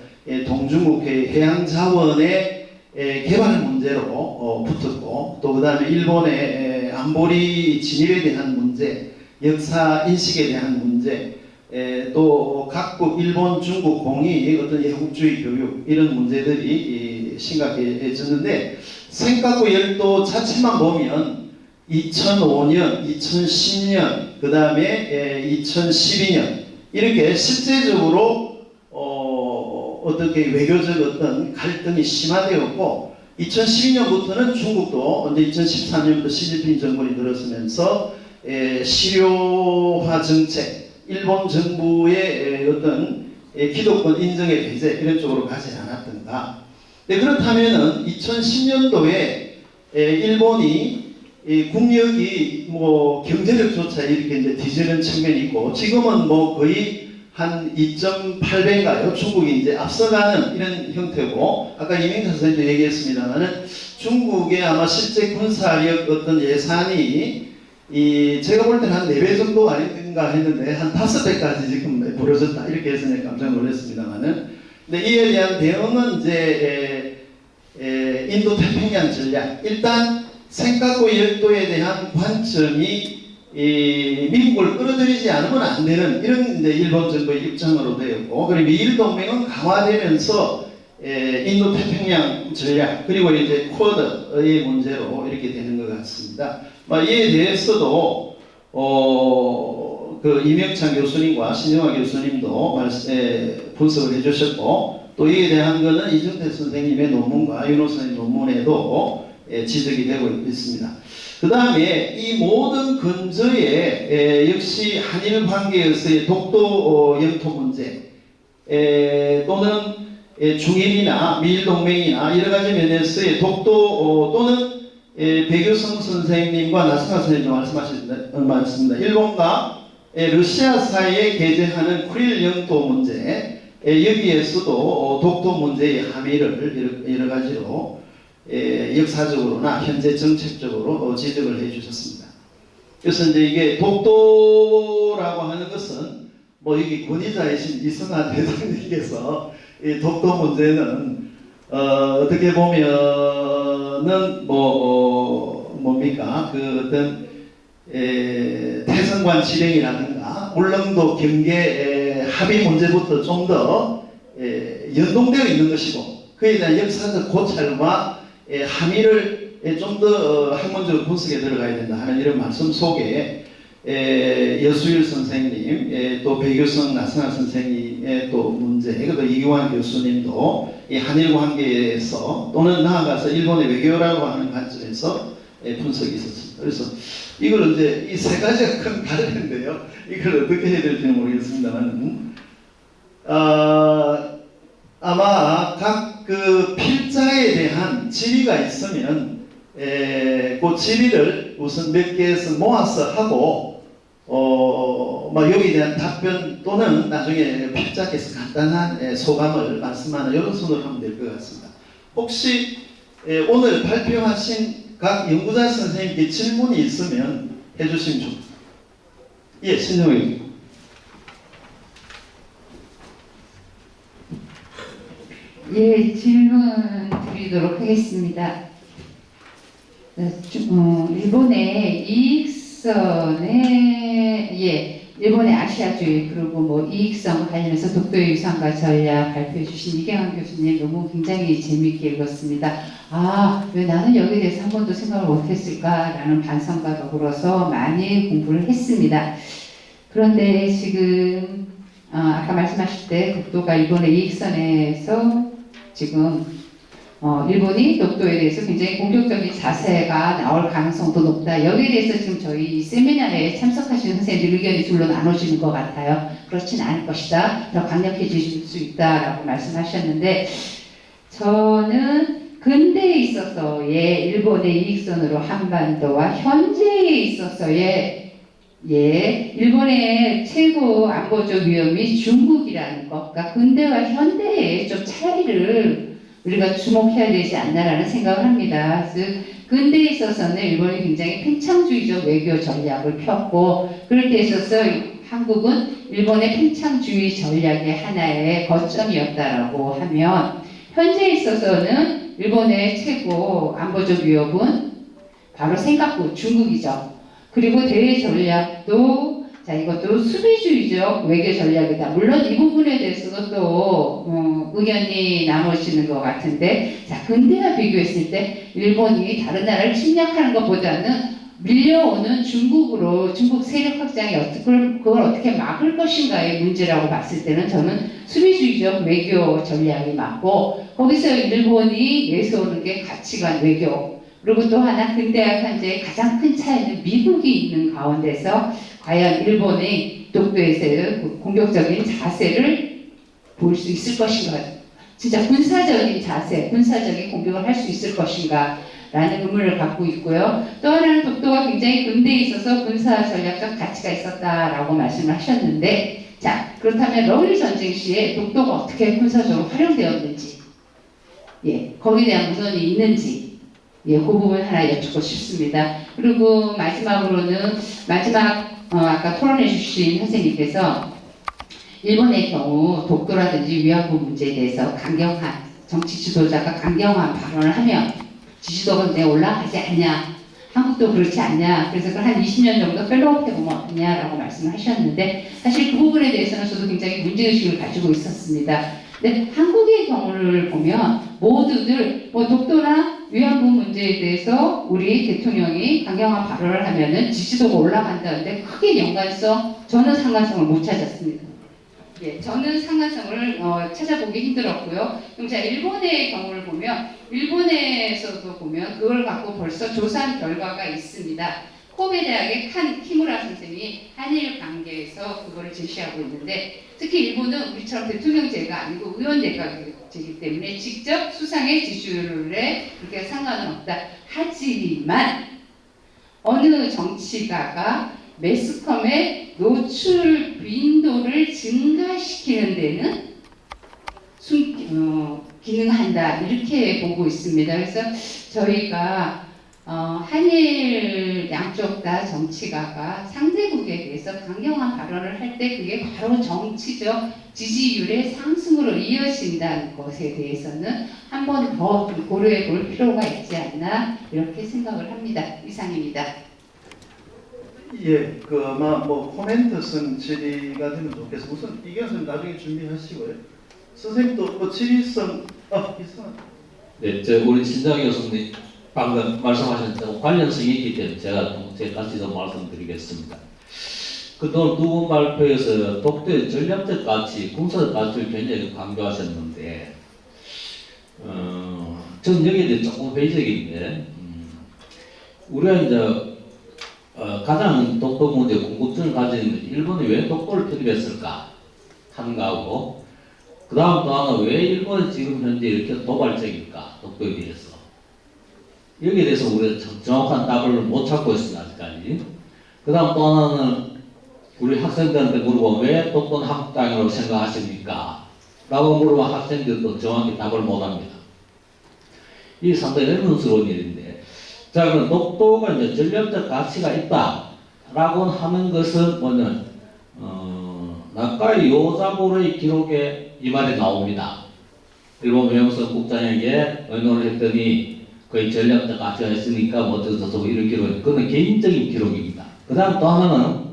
동중국 해양 자원의 개발 문제로 붙었고, 또 그다음에 일본의 안보리 진입에 대한 문제, 역사 인식에 대한 문제, 또 각국 일본, 중국 공이 어떤 애국주의 교육 이런 문제들이 심각해졌는데, 센카쿠 열도 자체만 보면 2005년, 2010년, 그 다음에 2012년 이렇게 실제적으로 어떻게 외교적 어떤 갈등이 심화되었고, 2012년부터는 중국도 이제 2013년부터 시진핑 정권이 들어서면서 실효화 정책, 일본 정부의 어떤 기독권 인정의 배제 이런 쪽으로 가지 않았던가. 그렇다면은 2010년도에 일본이 국력이 뭐 경제력조차 이렇게 이제 뒤지는 측면이 있고, 지금은 뭐 거의 한 2.8배인가요? 중국이 이제 앞서가는 이런 형태고, 아까 이명철 선생님도 얘기했습니다만은 중국의 아마 실제 군사력 어떤 예산이 제가 볼 때는 한 4배 정도가 아닌가 했는데 한 5배까지 지금 벌어졌다 이렇게 해서 내가 깜짝 놀랐습니다만은, 근데 이에 대한 대응은 이제 인도 태평양 전략, 일단 센카쿠 열도에 대한 관점이 미국을 끌어들이지 않으면 안 되는 이런 이제 일본 정부의 입장으로 되었고, 그리고 미일 동맹은 강화되면서 인도 태평양 전략, 그리고 이제 쿼드의 문제로 이렇게 되는 것 같습니다. 이에 대해서도 그 이명찬 교수님과 신영화 교수님도 분석을 해주셨고, 또 이에 대한 거는 이정태 선생님의 논문과 윤호 선생님 논문에도 지적이 되고 있습니다. 그 다음에 이 모든 근저에 역시 한일 관계에서의 독도 영토 문제 또는 중일이나 미일 동맹이나 여러 가지 면에서의 독도 또는 배교성 선생님과 나승하 선생님도 말씀하셨습니다. 일본과 러시아 사이에 개재하는 쿠릴 영토 문제, 여기에서도 독도 문제의 함의를 여러 가지로 역사적으로나 현재 정책적으로 지적을 해 주셨습니다. 그래서 이제 이게 독도라고 하는 것은 뭐 여기 권위자이신 이승환 대통령께서 이 독도 문제는 어떻게 보면은 뭡니까 그 어떤 태성관 지령이라든가 울릉도 경계 합의 문제부터 좀 더 연동되어 있는 것이고, 그에 대한 역사적 고찰과 함의를 좀 더 학문적 분석에 들어가야 된다 하는 이런 말씀 속에 여수일 선생님, 또 배교성 나승하 선생님의 또 문제, 그리고 이규환 교수님도 이 한일 관계에서 또는 나아가서 일본의 외교라고 하는 관점에서 분석이 있었습니다. 그래서 이걸 이제 이 세 가지가 큰 다른데요. 이걸 어떻게 해야 될지는 모르겠습니다만, 아마 각 그 필자에 대한 질의가 있으면 그 질의를 우선 몇 개에서 모아서 하고 여기에 대한 답변 또는 나중에 필자께서 간단한 소감을 말씀하는 이런 순으로 하면 될 것 같습니다. 혹시 오늘 발표하신 각 연구자 선생님께 질문이 있으면 해주시면 좋겠습니다. 예, 신정희. 예, 질문 드리도록 하겠습니다. 일본의 이익선의 일본의 아시아주의 그리고 뭐 이익성 관련해서 독도의 유산과 전략 발표해 주신 이경환 교수님 너무 굉장히 재미있게 읽었습니다. 왜 나는 여기에 대해서 한 번도 생각을 못했을까라는 반성과 더불어서 많이 공부를 했습니다. 그런데 지금 아까 말씀하실 때 독도가 일본의 이익선에서 지금 일본이 독도에 대해서 굉장히 공격적인 자세가 나올 가능성도 높다. 여기에 대해서 지금 저희 이 세미나에 참석하시는 선생님들 의견이 둘로 나눠지는 것 같아요. 그렇진 않을 것이다. 더 강력해질 수 있다라고 말씀하셨는데 저는 근대에 있어서의 일본의 이익선으로 한반도와 현재에 있어서의 일본의 최고 안보적 위험이 중국이라는 것, 그러니까 근대와 현대의 좀 차이를 우리가 주목해야 되지 않나라는 생각을 합니다. 즉 근대에 있어서는 일본이 굉장히 팽창주의적 외교 전략을 폈고 그럴 때 있어서 한국은 일본의 팽창주의 전략의 하나의 거점이었다라고 하면 현재에 있어서는 일본의 최고 안보적 위협은 바로 생각고 중국이죠. 그리고 대외 전략도 이것도 수비주의적 외교 전략이다. 물론 이 부분에 대해서도 또 의견이 나눠지는 것 같은데 근대와 비교했을 때 일본이 다른 나라를 침략하는 것보다는 밀려오는 중국 세력 확장이 그걸 어떻게 막을 것인가의 문제라고 봤을 때는 저는 수비주의적 외교 전략이 맞고 거기서 일본이 내세우는 게 가치관 외교 그리고 또 하나 근대와 현재의 가장 큰 차이는 미국이 있는 가운데서 과연 일본이 독도에서의 공격적인 자세를 보일 수 있을 것인가 진짜 군사적인 자세, 군사적인 공격을 할 수 있을 것인가 라는 의문을 갖고 있고요. 또 하나는 독도가 굉장히 근대에 있어서 군사 전략적 가치가 있었다라고 말씀을 하셨는데 그렇다면 러일리 전쟁 시에 독도가 어떻게 군사적으로 활용되었는지 거기에 대한 문헌이 있는지 그 부분 하나 여쭙고 싶습니다. 그리고 마지막으로는 아까 토론해 주신 선생님께서 일본의 경우 독도라든지 위안부 문제에 대해서 강경한 정치 지도자가 강경한 발언을 하면 지지도가 굉장히 올라가지 않냐 한국도 그렇지 않냐 그래서 그걸 한 20년 정도 펠로우 해보면 어떠냐라고 말씀을 하셨는데 사실 그 부분에 대해서는 저도 굉장히 문제의식을 가지고 있었습니다. 근데 한국의 경우를 보면 모두들 독도나 위안부 문제에 대해서 우리 대통령이 강경한 발언을 하면은 지지도가 올라간다는데 크게 저는 상관성을 못 찾았습니다. 저는 상관성을 찾아보기 힘들었고요. 그럼 제가 일본의 경우를 보면 일본에서도 보면 그걸 갖고 벌써 조사한 결과가 있습니다. 코베 대학의 키무라 선생님이 한일 관계에서 그거를 제시하고 있는데 특히 일본은 우리처럼 대통령제가 아니고 의원제가이기 때문에 직접 수상의 지지율에 그렇게 상관은 없다. 하지만 어느 정치가가 매스컴의 노출 빈도를 증가시키는 데는 기능한다 이렇게 보고 있습니다. 그래서 저희가 한일 양쪽 다 정치가가 상대국에 대해서 강경한 발언을 할 때 그게 바로 정치적 지지율의 상승으로 이어진다는 것에 대해서는 한 번 더 고려해 볼 필요가 있지 않나 이렇게 생각을 합니다. 이상입니다. 코멘트성 질의가 되면 좋겠어요. 우선 이견은 나중에 준비하시고요. 선생님도 질의성, 이상. 네, 우리 신장 교수님 방금 말씀하셨던 관련성이 있기 때문에 제가 같이 좀 말씀드리겠습니다. 그동안 두 분 발표에서 독도의 전략적 가치, 군사적 가치를 굉장히 강조하셨는데, 저는 여기에 대해 조금 회의적인데, 우리가 이제 가장 독도 문제 궁금증을 가지는 일본이 왜 독도를 편입했을까 하는 거하고 그 다음 또 하나 왜 일본이 지금 현재 이렇게 도발적일까 독도에 대해서 여기에 대해서 우리가 정확한 답을 못 찾고 있습니다 아직까지. 그 다음 또 하나는 우리 학생들한테 물어보면 왜 독도는 한국 땅이라고 생각하십니까? 라고 물어보면 학생들도 정확히 답을 못합니다. 이게 상당히 의문스러운 일인데 그럼 독도가 이제 전략적 가치가 있다라고 하는 것은 뭐냐면 나카이 요자보의 기록에 이 말이 나옵니다. 일본 외무성 국장에게 의논을 했더니 거의 전략적 가치가 있으니까 어쩌고 이런 기록, 그건 개인적인 기록입니다. 그 다음 또 하나는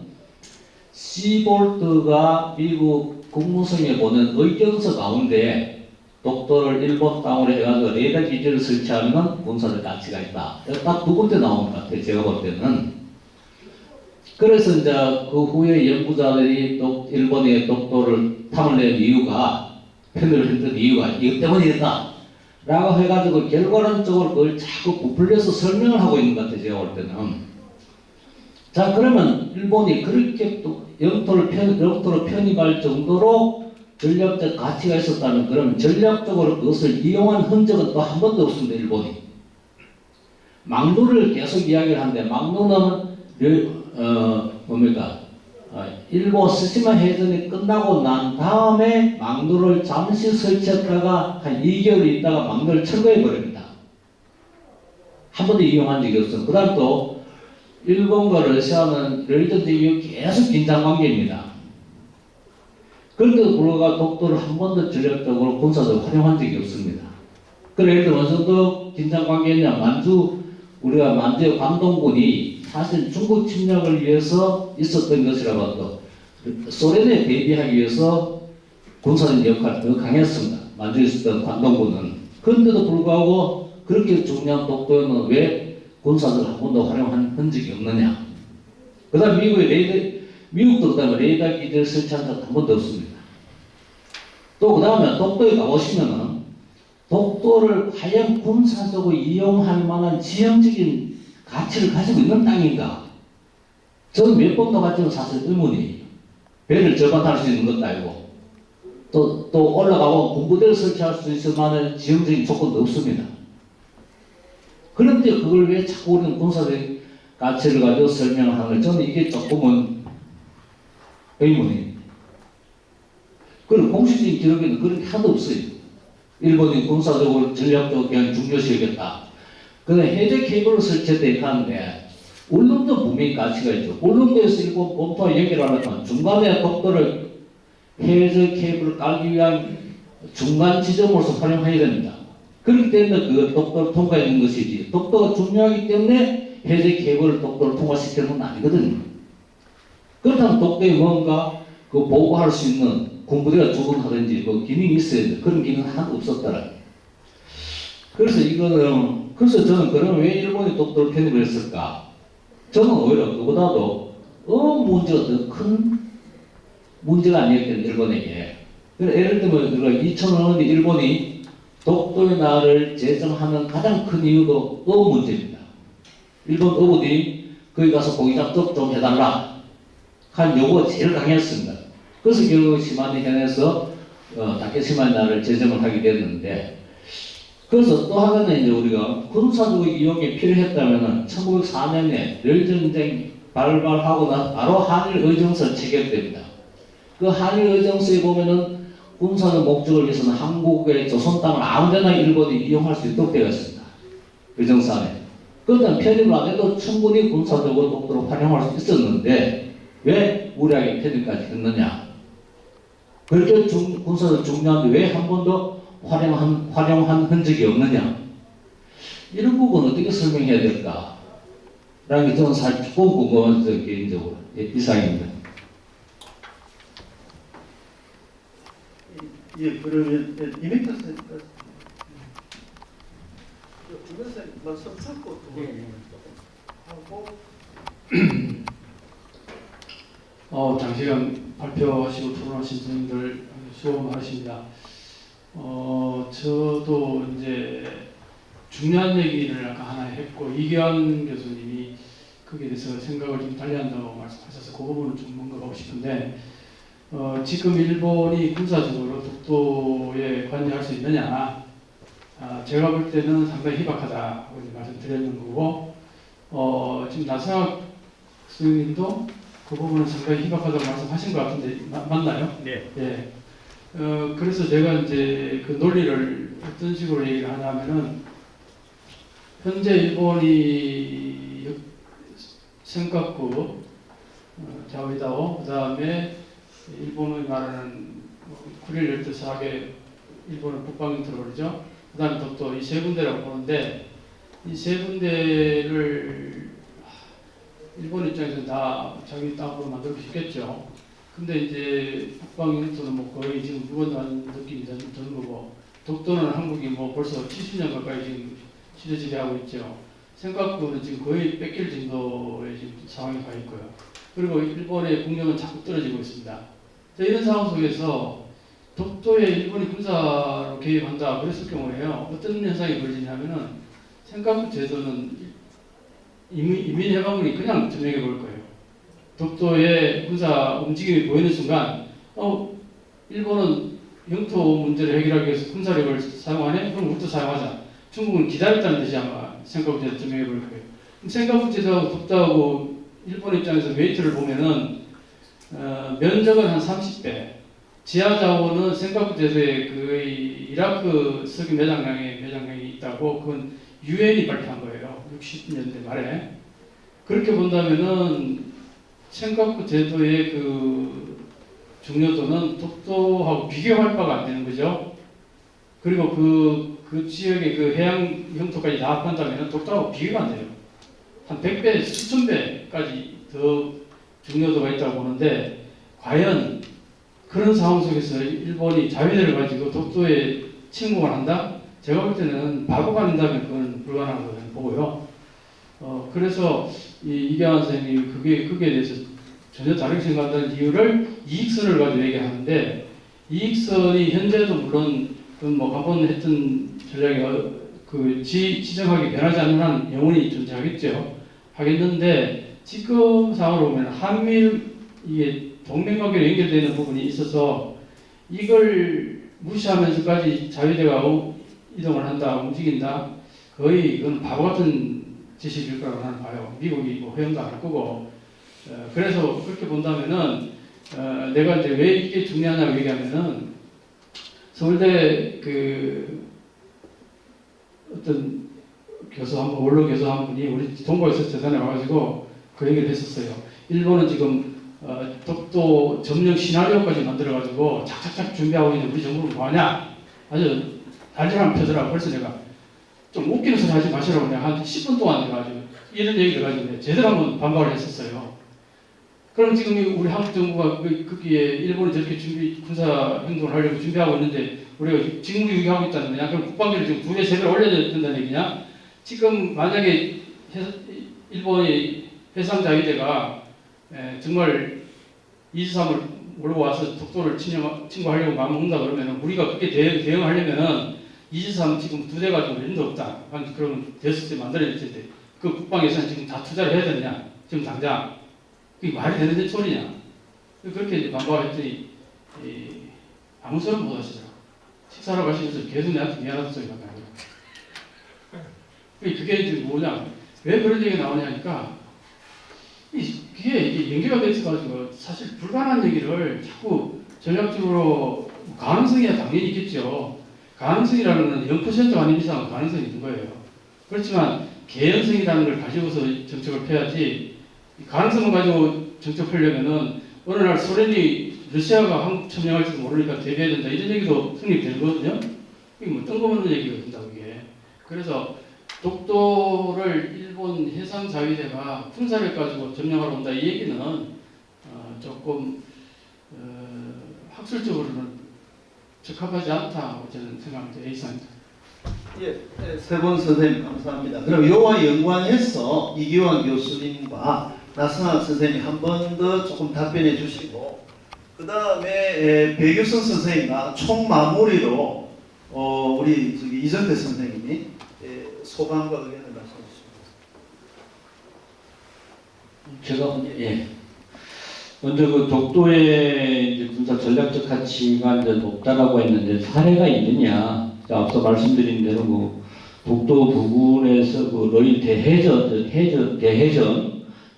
시볼트가 미국 국무성에 보낸 의견서 가운데 독도를 일본 땅으로 해가지고 레이더 기지를 설치하면 군사적 가치가 있다. 딱 두 군데 나온 것 같아요. 제가 볼 때는. 그래서 이제 그 후에 연구자들이 일본의 독도를 탐을 낸 이유가, 편을 했던 이유가 이것 때문이었다. 라고 해가지고 결과론적으로 그걸 자꾸 부풀려서 설명을 하고 있는 것 같아요. 제가 볼 때는. 자, 그러면 일본이 그렇게 또 영토를 편입할 정도로 전략적 가치가 있었다면, 그러면 전략적으로 그것을 이용한 흔적은 또 한 번도 없습니다. 일본이. 막루를 계속 이야기를 하는데, 막루는 일본 스시마 해전이 끝나고 난 다음에 막루를 잠시 설치했다가 한 2개월 있다가 막루를 철거해 버립니다. 한 번도 이용한 적이 없어요. 그 다음 또 일본과 러시아는 러일전 이후 계속 긴장 관계입니다. 그런데도 불구하고 독도를 한 번도 전략적으로 군사적으로 활용한 적이 없습니다. 그래, 예를 들어 어느 정도 긴장 관계냐, 우리가 만주의 관동군이 사실 중국 침략을 위해서 있었던 것이라고 하도 소련에 대비하기 위해서 군사적 역할이 더 강했습니다. 만주에 있었던 관동군은. 그런데도 불구하고 그렇게 중요한 독도에는 왜 군사적으로 한 번도 활용한 흔적이 없느냐. 그 다음 미국도 그 다음에 레이더 기지를 설치한 적 한 번도 없습니다. 또 그 다음에 독도에 가보시면은 독도를 과연 군사적으로 이용할 만한 지형적인 가치를 가지고 있는 땅인가? 저는 몇 번 가봤지만 사실 의문이에요. 배를 절반할 수 있는 것도 아니고 또 올라가고 군부대를 설치할 수 있을 만한 지형적인 조건도 없습니다. 그런데 그걸 왜 자꾸 우리는 군사적 가치를 가지고 설명을 하는, 저는 이게 조금은 의문이에요. 그리고 공식적인 기록에는 그런 게 하나도 없어요. 일본이 군사적으로 전략적으로 그냥 중요시하겠다. 그런데 해저 케이블을 설치했다 하는데 울릉도 분명히 가치가 있죠. 울릉도에서 일본 본토와 연결을 하려면 중간에 독도를 해저 케이블을 깔기 위한 중간 지점으로서 활용해야 됩니다. 그렇기 때문에 그 독도를 통과하는 것이지, 독도가 중요하기 때문에 해저 케이블을 독도를 통과시키는 건 아니거든요. 그렇다면 독도에 뭔가 그 보고할 수 있는 군부대가 주둔하든지 그 기능이 있어야 돼. 그런 기능은 하나도 없었더라. 그래서 그래서 저는 그러면 왜 일본이 독도를 편입을 했을까? 저는 오히려 그보다도 문제가 더 큰 문제가 아니었겠는 일본에게. 예를 들면 우리가 2005년에 일본이 독도의 나라를 제정하는 가장 큰 이유도 문제입니다. 일본 어부들이 거기 가서 고기 잡적 좀 해달라 한 요구가 제일 강했습니다. 그래서 결국 시마네 현에서 다케시마의 나라를 제정을 하게 됐는데, 그래서 또 하나는 이제 우리가 군사적 이용이 필요했다면은 1904년에 러일전쟁 발발하고 난 바로 한일의정서를 체결됩니다. 그 한일의정서에 보면은 군사적 목적을 위해서는 한국의 조선 땅을 아무데나 일본이 이용할 수 있도록 되어 있습니다. 의정서 안에. 그런데 편입을 안 해도 충분히 군사적으로 독도로 활용할 수 있었는데 왜 우리에게 편입까지 했느냐? 그렇게 군사적 중요한데 왜 한 번도 활용한 흔적이 없느냐? 이런 부분 어떻게 설명해야 될까? 라는 게 저는 사실 조금 궁금해서 개인적으로. 이상입니다. 예, 그러면 이메이터 쌤 주변에서 말씀 듣고 하고 장시간 발표하시고 토론하신 선생님들 수고 많으십니다. 저도 이제 중요한 얘기를 아까 하나 했고 이기환 교수님이 거기에 대해서 생각을 좀 달리한다고 말씀하셔서 그 부분을 좀 언급하고 싶은데, 지금 일본이 군사적으로 독도에 관여할 수 있느냐, 제가 볼 때는 상당히 희박하다고 말씀드렸는 거고, 지금 나상학 선생님도 그 부분은 상당히 희박하다고 말씀하신 것 같은데 맞나요? 네. 예. 그래서 제가 이제 그 논리를 어떤 식으로 얘기를 하냐면은, 현재 일본이 센카쿠, 자위다오, 그 다음에 일본의 말하는 구릴 12사하게 일본은 북방인트로 그러죠. 그 다음에 독도 이 세 군데라고 보는데, 이 세 군데를 일본 입장에서는 다 자기 땅으로 만들고 싶겠죠. 근데 이제 북방인트는 뭐 거의 지금 무건한 느낌이 드는 거고, 독도는 한국이 뭐 벌써 70년 가까이 지금 지배하고 있죠. 센카쿠는 지금 거의 뺏길 정도의 지금 상황에 가 있고요. 그리고 일본의 국력은 자꾸 떨어지고 있습니다. 이런 상황 속에서 독도에 일본이 군사로 개입한다 그랬을 경우에요. 어떤 현상이 벌어지냐면은 생각부 제도는 이민 해방군이 그냥 점령해 볼 거예요. 독도에 군사 움직임이 보이는 순간 일본은 영토 문제를 해결하기 위해서 군사력을 사용하네? 그럼 우리도 사용하자. 중국은 기다렸다는 듯이 아마 생각부 제도 점령해 볼 거예요. 생각부 제도하고 독도하고 일본 입장에서 메리트를 보면은 면적은 한 30배, 지하 자원은 생각부 제도에 거의 이라크 석유 매장량이 있다고 그건 유엔이 발표한 거예요. 60년대 말에. 그렇게 본다면은 생각부 제도의 그 중요도는 독도하고 비교할 바가 안 되는 거죠. 그리고 그 지역의 그 해양 영토까지 다 합한다면 독도하고 비교가 안 돼요. 한 100배, 수천 배까지 더 중요도가 있다고 보는데 과연 그런 상황 속에서 일본이 자위대를 가지고 독도에 침공을 한다? 제가 볼 때는 바보가 된다면 그건 불가능하다고 보고요. 그래서 이경환 선생님이 그게 대해서 전혀 다르게 생각한다는 이유를 이익선을 가지고 얘기하는데 이익선이 현재도 물론 뭐 간번했던 전략이 그 지정하기 변하지 않는 한 영원히 존재하겠죠. 하겠는데 지금 상황으로 보면 한미일 이게 동맹관계로 연결되는 부분이 있어서 이걸 무시하면서까지 자위대가 이동을 한다, 움직인다. 거의 이건 바보 같은 짓일 거라고 나는 봐요. 미국이 뭐 허용도 안 할 거고. 그래서 그렇게 본다면은 내가 이제 왜 이게 중요하냐고 얘기하면은 서울대 그 어떤 교수 한 분, 원로 교수 한 분이 우리 동부에서 재단에 와가지고 그 얘기를 했었어요. 일본은 지금 독도 점령 시나리오까지 만들어가지고 착착착 준비하고 있는데 우리 정부는 뭐하냐? 아주 달걀한 펴더라고. 그래서 내가 좀 웃기는 소리 하지 마시라고 내가 한 10분 동안 내가 아주 이런 얘기를 가지고 제대로 한번 반박을 했었어요. 그럼 지금 우리 한국 정부가 거기에 일본이 저렇게 군사 행동을 하려고 준비하고 있는데 우리가 직무 유기하고 있다는 거냐? 그럼 국방비를 지금 2배, 3배를 올려야 된다는 얘기냐? 지금 만약에 일본이 해상자위대가 정말 이지삼을 몰고 와서 독도를 침공하려고 마음먹는다 그러면 우리가 그렇게 대응하려면은 이지삼 지금 2대 가지고 의미도 없다. 그러면 됐을 때 만들어야 될 텐데 그 국방 예산 지금 다 투자를 해야 되느냐? 지금 당장 그게 말이 되는 소리냐? 그렇게 이제 반박을 했더니 아무 소리 못 하시더라고. 식사하러 가시면서 계속 내한테 미안하다는 소리가 나요. 그게 이제 뭐냐? 왜 그런 얘기가 나오냐니까 이게 연계가 돼있어가지고 사실 불가능한 얘기를 자꾸 전략적으로 가능성이야 당연히 있겠죠. 가능성이라는 건 0% 아닌 이상 가능성이 있는 거예요. 그렇지만 개연성이라는 걸 가지고서 정책을 펴야지 가능성을 가지고 정책하려면은 어느 날 소련이 러시아가 한국 점령할지도 모르니까 대비해야 된다 이런 얘기도 성립되거든요. 이게 뭐 뜬금없는 얘기가 된다고 이게. 그래서 독도를 일본 해상자위대가 군사력 가지고 점령하러 온다 이 얘기는 조금 학술적으로는 적합하지 않다고 저는 생각합니다. A사입니다. 예, 세 분 선생님 감사합니다. 그럼 요와 연관해서 이기환 교수님과 나승학 선생님 한 번 더 조금 답변해 주시고 그 다음에 배규선 선생님과 총 마무리로 우리 이정태 선생님이 소감과 의견을 말씀해 주십니다. 제가 먼저 그 독도의 이제 군사 전략적 가치가 이제 높다라고 했는데 사례가 있느냐? 앞서 말씀드린 대로 그 독도 부근에서 그 러일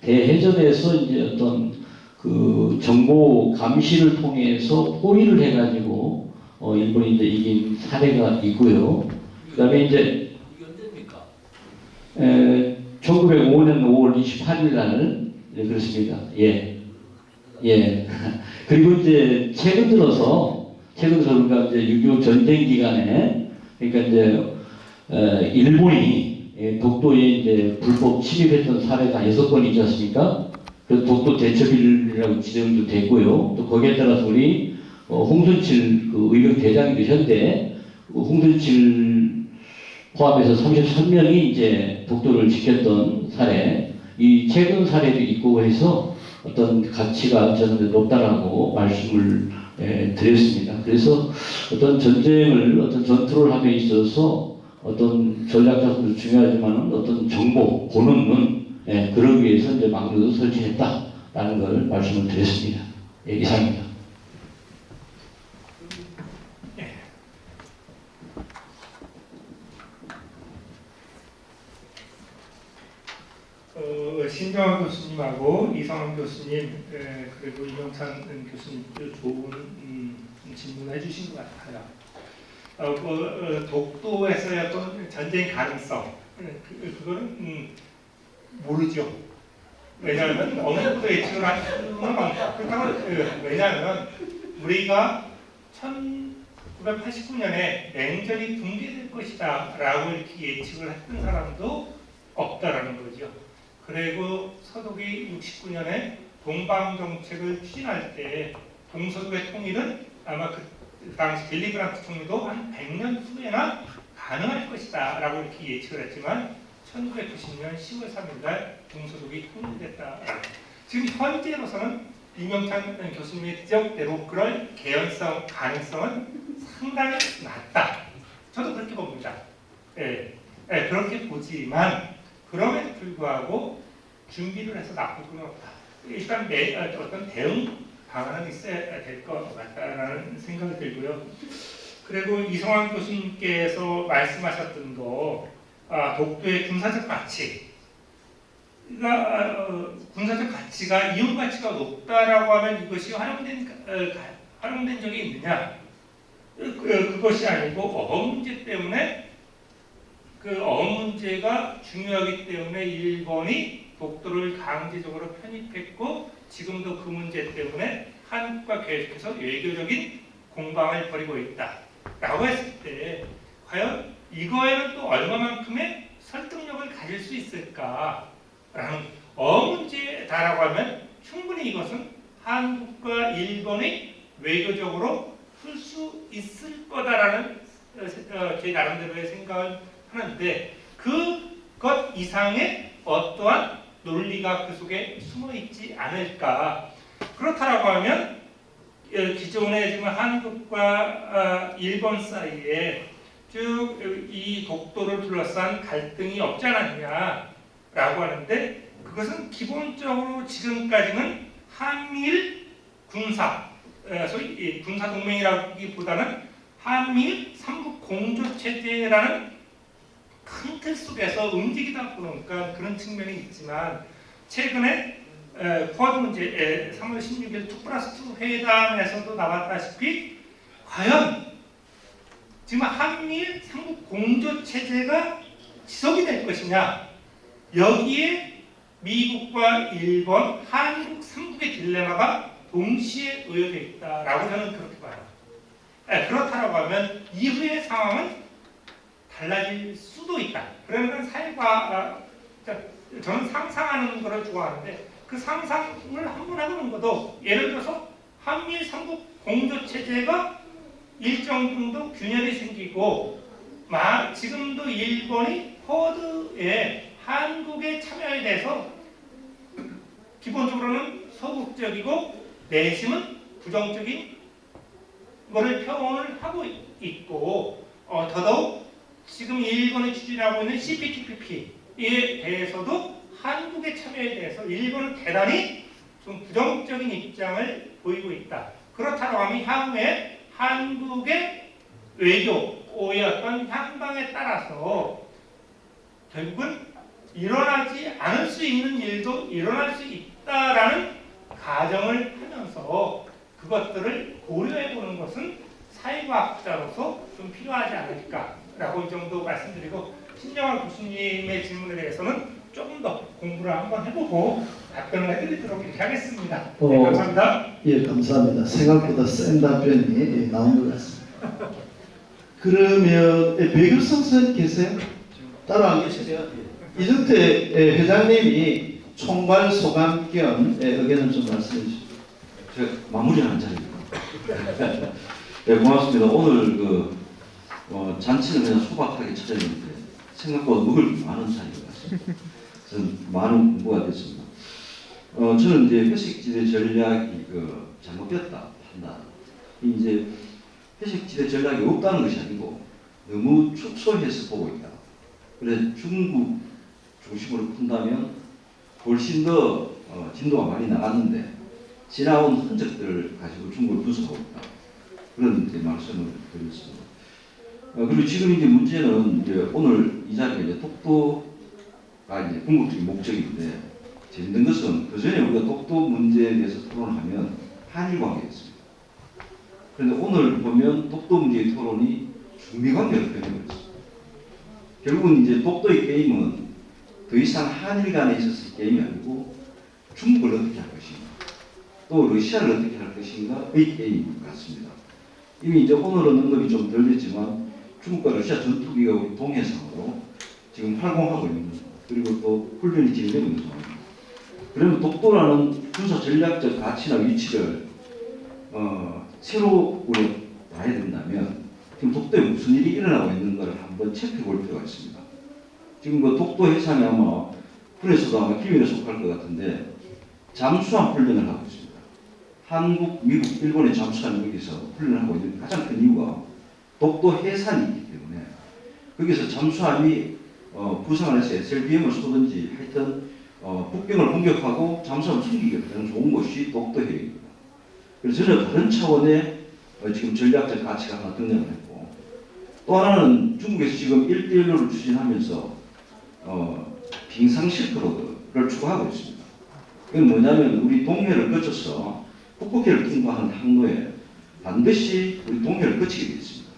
대해전에서 이제 어떤 그 정보 감시를 통해서 포위를 해가지고 일본이 이제 이긴 사례가 있고요. 그다음에 이제 1905년 5월 28일 날 그렇습니다. 예. 그리고 이제 최근 들어서 그러니까 이제 6.25 전쟁 기간에 그러니까 이제 일본이 독도에 이제 불법 침입했던 사례가 6번 있지 않습니까? 그래서 독도 대첩일이라고 지정도 됐고요. 또 거기에 따라서 우리 홍순칠 그 의병 대장이 되셨는데 홍순칠 포함해서 33명이 이제 독도를 지켰던 사례, 이 최근 사례도 있고 해서 어떤 가치가 저는 높다라고 말씀을 드렸습니다. 그래서 어떤 전쟁을 어떤 전투를 함에 있어서 어떤 전략 자산도 중요하지만 어떤 정보 보능은 그러기 위해서 이제 막루도 설치했다라는 걸 말씀을 드렸습니다. 이상입니다. 신정환 교수님하고 이성환 교수님 그리고 이명찬 교수님도 좋은 질문을 해주신 것 같아요. 독도에서의 어떤 전쟁 가능성 그거는 모르죠. 왜냐하면 어느 정도 예측을 할 수는 그렇다고 왜냐하면 우리가 1989년에 냉전이 붕괴될 것이다라고 이렇게 예측을 했던 사람도 없다라는 거죠. 그리고 서독이 69년에 동방 정책을 추진할 때 동서독의 통일은 아마 그 당시 빌리 그란트 총리도 한 100년 후에나 가능할 것이다 라고 이렇게 예측을 했지만 1990년 10월 3일날 동서독이 통일됐다. 지금 현재로서는 이명찬 교수님의 지적대로 그럴 개연성, 가능성은 상당히 낮다. 저도 그렇게 봅니다. 그렇게 보지만 그럼에도 불구하고 준비를 해서 나쁠 건 없다. 일단 어떤 대응 방안은 있어야 될 것 같다라는 생각이 들고요. 그리고 이성환 교수님께서 말씀하셨던 거, 독도의 군사적 가치, 군사적 가치가 이용 가치가 높다라고 하면 이것이 활용된 적이 있느냐? 그것이 아니고 어업 문제 때문에 그 어업 문제가 중요하기 때문에 일본이 독도를 강제적으로 편입했고 지금도 그 문제 때문에 한국과 계속해서 외교적인 공방을 벌이고 있다라고 했을 때 과연 이거에는 또 얼마만큼의 설득력을 가질 수 있을까라는 어업 문제다라고 하면 충분히 이것은 한국과 일본이 외교적으로 풀 수 있을 거다라는 제 나름대로의 생각을 하는데 그것 이상의 어떠한 논리가 그 속에 숨어 있지 않을까. 그렇다라고 하면 기존에 지금 한국과 일본 사이에 쭉 이 독도를 둘러싼 갈등이 없지 않았냐라고 하는데 그것은 기본적으로 지금까지는 한미일 군사 소위 군사 동맹이라기보다는 한미일 삼국 공조 체제라는 큰 틀 속에서 움직이다 보니까 그런 측면이 있지만 최근에 쿼드 문제 3월 16일 2+2 회담에서도 나왔다시피 과연 지금 한미일 삼국 공조 체제가 지속이 될 것이냐 여기에 미국과 일본, 한국 삼국의 딜레마가 동시에 놓여져 있다라고 저는 그렇게 봐요. 그렇다고 하면 이후의 상황은 달라질 수도 있다. 그러면 사회가 저는 상상하는 것을 좋아하는데 그 상상을 한번 해보는 것도 예를 들어서 한미일 삼국 공조 체제가 일정 정도 균열이 생기고 지금도 일본이 쿼드에 한국의 참여에 대해서 기본적으로는 소극적이고 내심은 부정적인 것을 표현을 하고 있고 더더욱 지금 일본이 추진하고 있는 CPTPP에 대해서도 한국의 참여에 대해서 일본은 대단히 좀 부정적인 입장을 보이고 있다. 그렇다고 하면 향후에 한국의 외교의 어떤 향방에 따라서 결국은 일어나지 않을 수 있는 일도 일어날 수 있다라는 가정을 하면서 그것들을 고려해 보는 것은 사회과학자로서 좀 필요하지 않을까라고 이 정도 말씀드리고 신정환 교수님의 질문에 대해서는 조금 더 공부를 한번 해보고 답변을 해드리도록 이렇게 하겠습니다. 네, 감사합니다. 예, 감사합니다. 생각보다 센 답변이 나온 것 같습니다. 그러면 배교성 선 계세요? 따로 안 계시죠? 이준태 회장님이 총괄 소감 겸 의견을 좀 말씀해 주시죠. 제가 마무리하는 자리입니다. 네, 고맙습니다. 오늘 잔치는 그냥 소박하게 찾아냈는데 생각보다 먹을 게 많은 자리인 것 같습니다. 저는 많은 공부가 됐습니다. 저는 이제 회식지대 전략이 잘못됐다 판단. 이제 회색지대 전략이 없다는 것이 아니고 너무 축소해서 보고 있다. 그래서 중국 중심으로 푼다면 훨씬 더 진도가 많이 나갔는데 지나온 흔적들을 가지고 중국을 분석하고 있다. 그런 이제 말씀을 드렸습니다. 그리고 지금 이제 문제는 이제 오늘 이 자리가 이제 독도가 이제 궁극적인 목적인데 재밌는 것은 그 전에 우리가 독도 문제에 대해서 토론하면 한일 관계였습니다. 그런데 오늘 보면 독도 문제의 토론이 중미 관계로 변해버렸습니다. 결국은 이제 독도의 게임은 더 이상 한일 간에 있어서 게임이 아니고 중국을 어떻게 할 것인가, 또 러시아를 어떻게 할 것인가의 게임 같습니다. 이미 이제 오늘은 언급이 좀 덜 됐지만 중국과 러시아 전투기가 우리 동해상으로 지금 활공하고 있는, 그리고 또 훈련이 진행되고 있는 상황입니다. 그러면 독도라는 군사 전략적 가치나 위치를 새로 우리가 봐야 된다면 지금 독도에 무슨 일이 일어나고 있는가를 한번 체크해 볼 필요가 있습니다. 지금 그 독도 해상이 아마 군에서도 아마 기밀에 속할 것 같은데 잠수함 훈련을 하고 있습니다. 한국, 미국, 일본의 잠수함이 여기서 훈련을 하고 있는 가장 큰 이유가 독도 해산이 있기 때문에 거기서 잠수함이 부상을 해서 SLBM을 쏘든지 하여튼 북경을 공격하고 잠수함을 숨기기가 가장 좋은 곳이 독도 해역입니다. 그래서 전혀 다른 차원의 지금 전략적 가치가 하나 등장을 했고, 또 하나는 중국에서 지금 1대1로를 추진하면서 빙상 실크로드를 추구하고 있습니다. 이건 뭐냐면 우리 동해를 거쳐서 북극해를 통과하는 항로에 반드시 우리 동해를 거치게 되어 있습니다.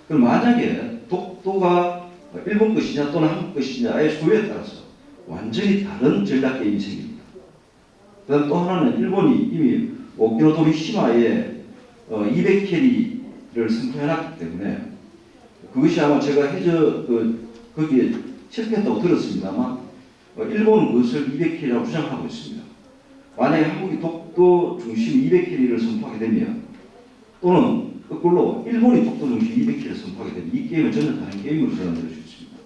그럼 만약에 독도가 일본 것이냐 또는 한국 것이냐의 소유에 따라서 완전히 다른 전략 게임이 생깁니다. 그다음 또 하나는 일본이 이미 오키노도리시마에 200캐리를 선포해놨기 때문에 그것이 아마 제가 거기에 실패했다고 들었습니다만 일본은 그것을 200캐리라고 주장하고 있습니다. 만약에 한국이 독도 중심 200캐리를 선포하게 되면, 또는 거꾸로 일본이 독도 중심 200캐리를 선포하게 되면 이 게임은 전혀 다른 게임으로 전환될 수 있습니다.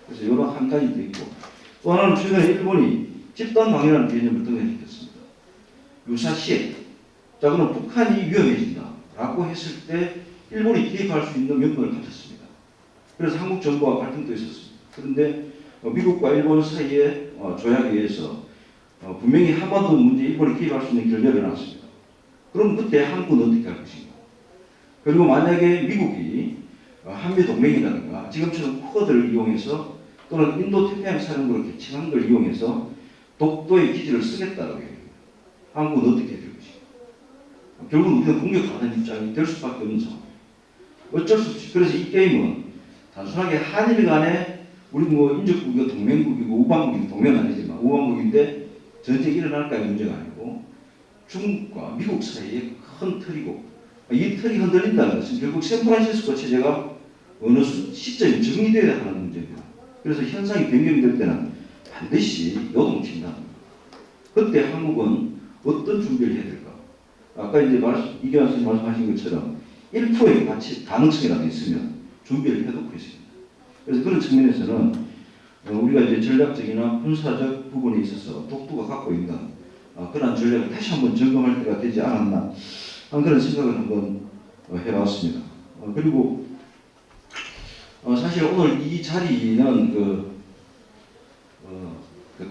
그래서 여러 한 가지도 있고, 또 하나는 최근에 일본이 집단방위라는 개념을 등장시켰습니다. 유사시에, 자 그럼 북한이 위험해진다라고 했을 때 일본이 개입할 수 있는 명분을 가졌습니다. 그래서 한국 정부와 갈등도 있었습니다. 그런데 미국과 일본 사이의 조약에 의해서 분명히 한반도 문제 일본이 개입할 수 있는 결렬을 해놨습니다. 그럼 그때 한국은 어떻게 할 것인가? 그리고 만약에 미국이 한미 동맹이라든가 지금처럼 쿼드를 이용해서 또는 인도 태평양 사령부를 개칭한 걸 이용해서 독도의 기지를 쓰겠다라고 얘기합니다. 한국은 어떻게 될 것인가? 결국은 우리는 공격받는 입장이 될 수밖에 없는 상황입니다. 어쩔 수 없이. 그래서 이 게임은 단순하게 한일 간에 우리 인접국이고 동맹국이고 우방국이고 동맹은 아니지만 우방국인데 전쟁이 일어날까의 문제가 아니고 중국과 미국 사이의 큰 틀이고, 이 틀이 흔들린다는 것은 결국 샌프란시스코 체제가 어느 시점에 정리되어야 하는 문제입니다. 그래서 현상이 변경될 때는 반드시 요동친다. 그때 한국은 어떤 준비를 해야 될까? 아까 이제 이경환 선생님 말씀하신 것처럼 1%의 가능성이라도 있으면 준비를 해놓고 있습니다. 그래서 그런 측면에서는 우리가 이제 전략적이나 군사적 부분에 있어서 독도가 갖고 있는 그런 전략을 다시 한번 점검할 때가 되지 않았나 하는 그런 생각을 한번 해봤습니다. 그리고 사실 오늘 이 자리는 그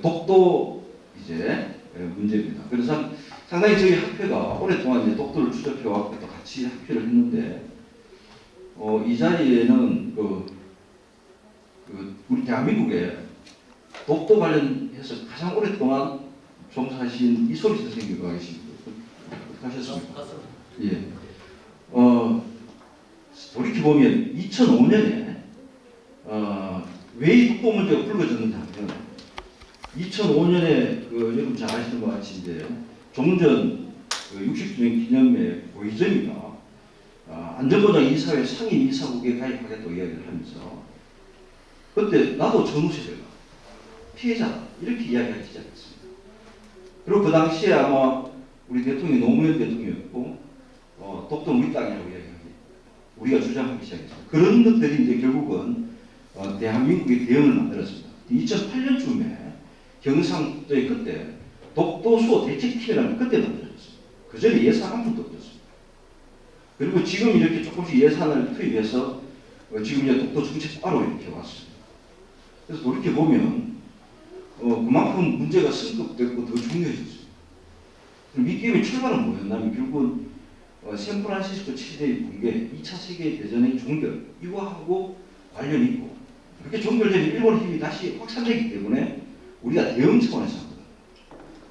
독도 이제 문제입니다. 그래서 상당히 저희 학회가 오랫동안 이제 독도를 추적해왔고 또 같이 학회를 했는데 이 자리에는 우리 대한민국에 독도 관련해서 가장 오랫동안 종사하신 이소리 선생님과 계십니다. 하셨습니까? 예. 돌이켜보면 2005년에 왜 이 독도 문제가 불거졌는지 하면 2005년에 여러분 잘 아시는 것 같이 이제 종전 60주년 기념회 보이점이가 안전보장 이사회 상임 이사국에 가입하겠다고 이야기를 하면서 그때 나도 전후세대가 피해자다 이렇게 이야기하기 시작했습니다. 그리고 그 당시에 아마 우리 대통령이 노무현 대통령이었고 독도는 우리 땅이라고 이야기하기 우리가 주장하기 시작했습니다. 그런 것들이 이제 결국은 대한민국의 대응을 만들었습니다. 2008년쯤에 경상도에 그때 독도 수호 대책팀이라는 그때 만들어졌습니다. 그 전에 예산 한 푼도 없었습니다. 그리고 지금 이렇게 조금씩 예산을 투입해서 지금 이제 독도 정책바로 이렇게 왔습니다. 그래서 돌이켜 보면 그만큼 문제가 승급됐고 더 중요해졌어요. 그럼 이 게임의 출발은 뭐였냐면 결국은 샌프란시스코 치대의 붕괴, 2차 세계대전의 종결 이거하고 관련이 있고 그렇게 종결되면 일본 힘이 다시 확산되기 때문에 우리가 대응 차원에서 한 거예요.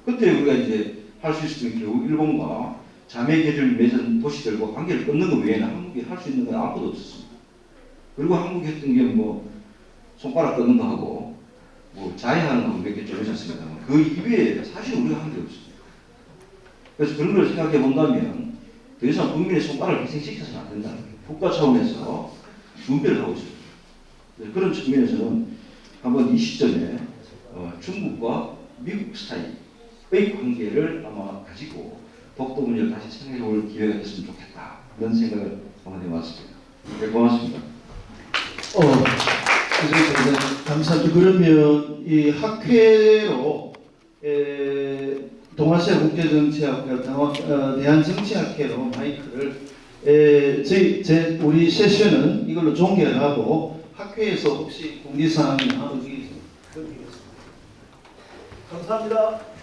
그때 우리가 이제 할 수 있었던 결국 일본과 자매 계를 맺은 도시들과 관계를 끊는 것 외에는 한국이 할 수 있는 건 아무것도 없었습니다. 그리고 한국이 했던 게 뭐 손가락 끊는 거 하고 뭐 자해하는 거 몇 개 좀 있었습니다만 그 이외에 사실 우리가 한 게 없습니다. 그래서 그런 걸 생각해 본다면 더 이상 국민의 손가락을 희생시켜서는 안 된다는 거예요. 국가 차원에서 준비를 하고 있습니다. 그런 측면에서는 한번 이 시점에 중국과 미국 스타일의 관계를 아마 가지고 독도 문제를 다시 생각해 볼 기회가 됐으면 좋겠다. 그런 생각을 한번 해봤습니다. 네, 고맙습니다. 감사합니다. 그러면 이 학회로 동아시아 국제정치학회, 대한정치학회로 마이크를 우리 세션은 이걸로 종결하고 학회에서 혹시 공지사항이나 의견이 있으면 감사합니다.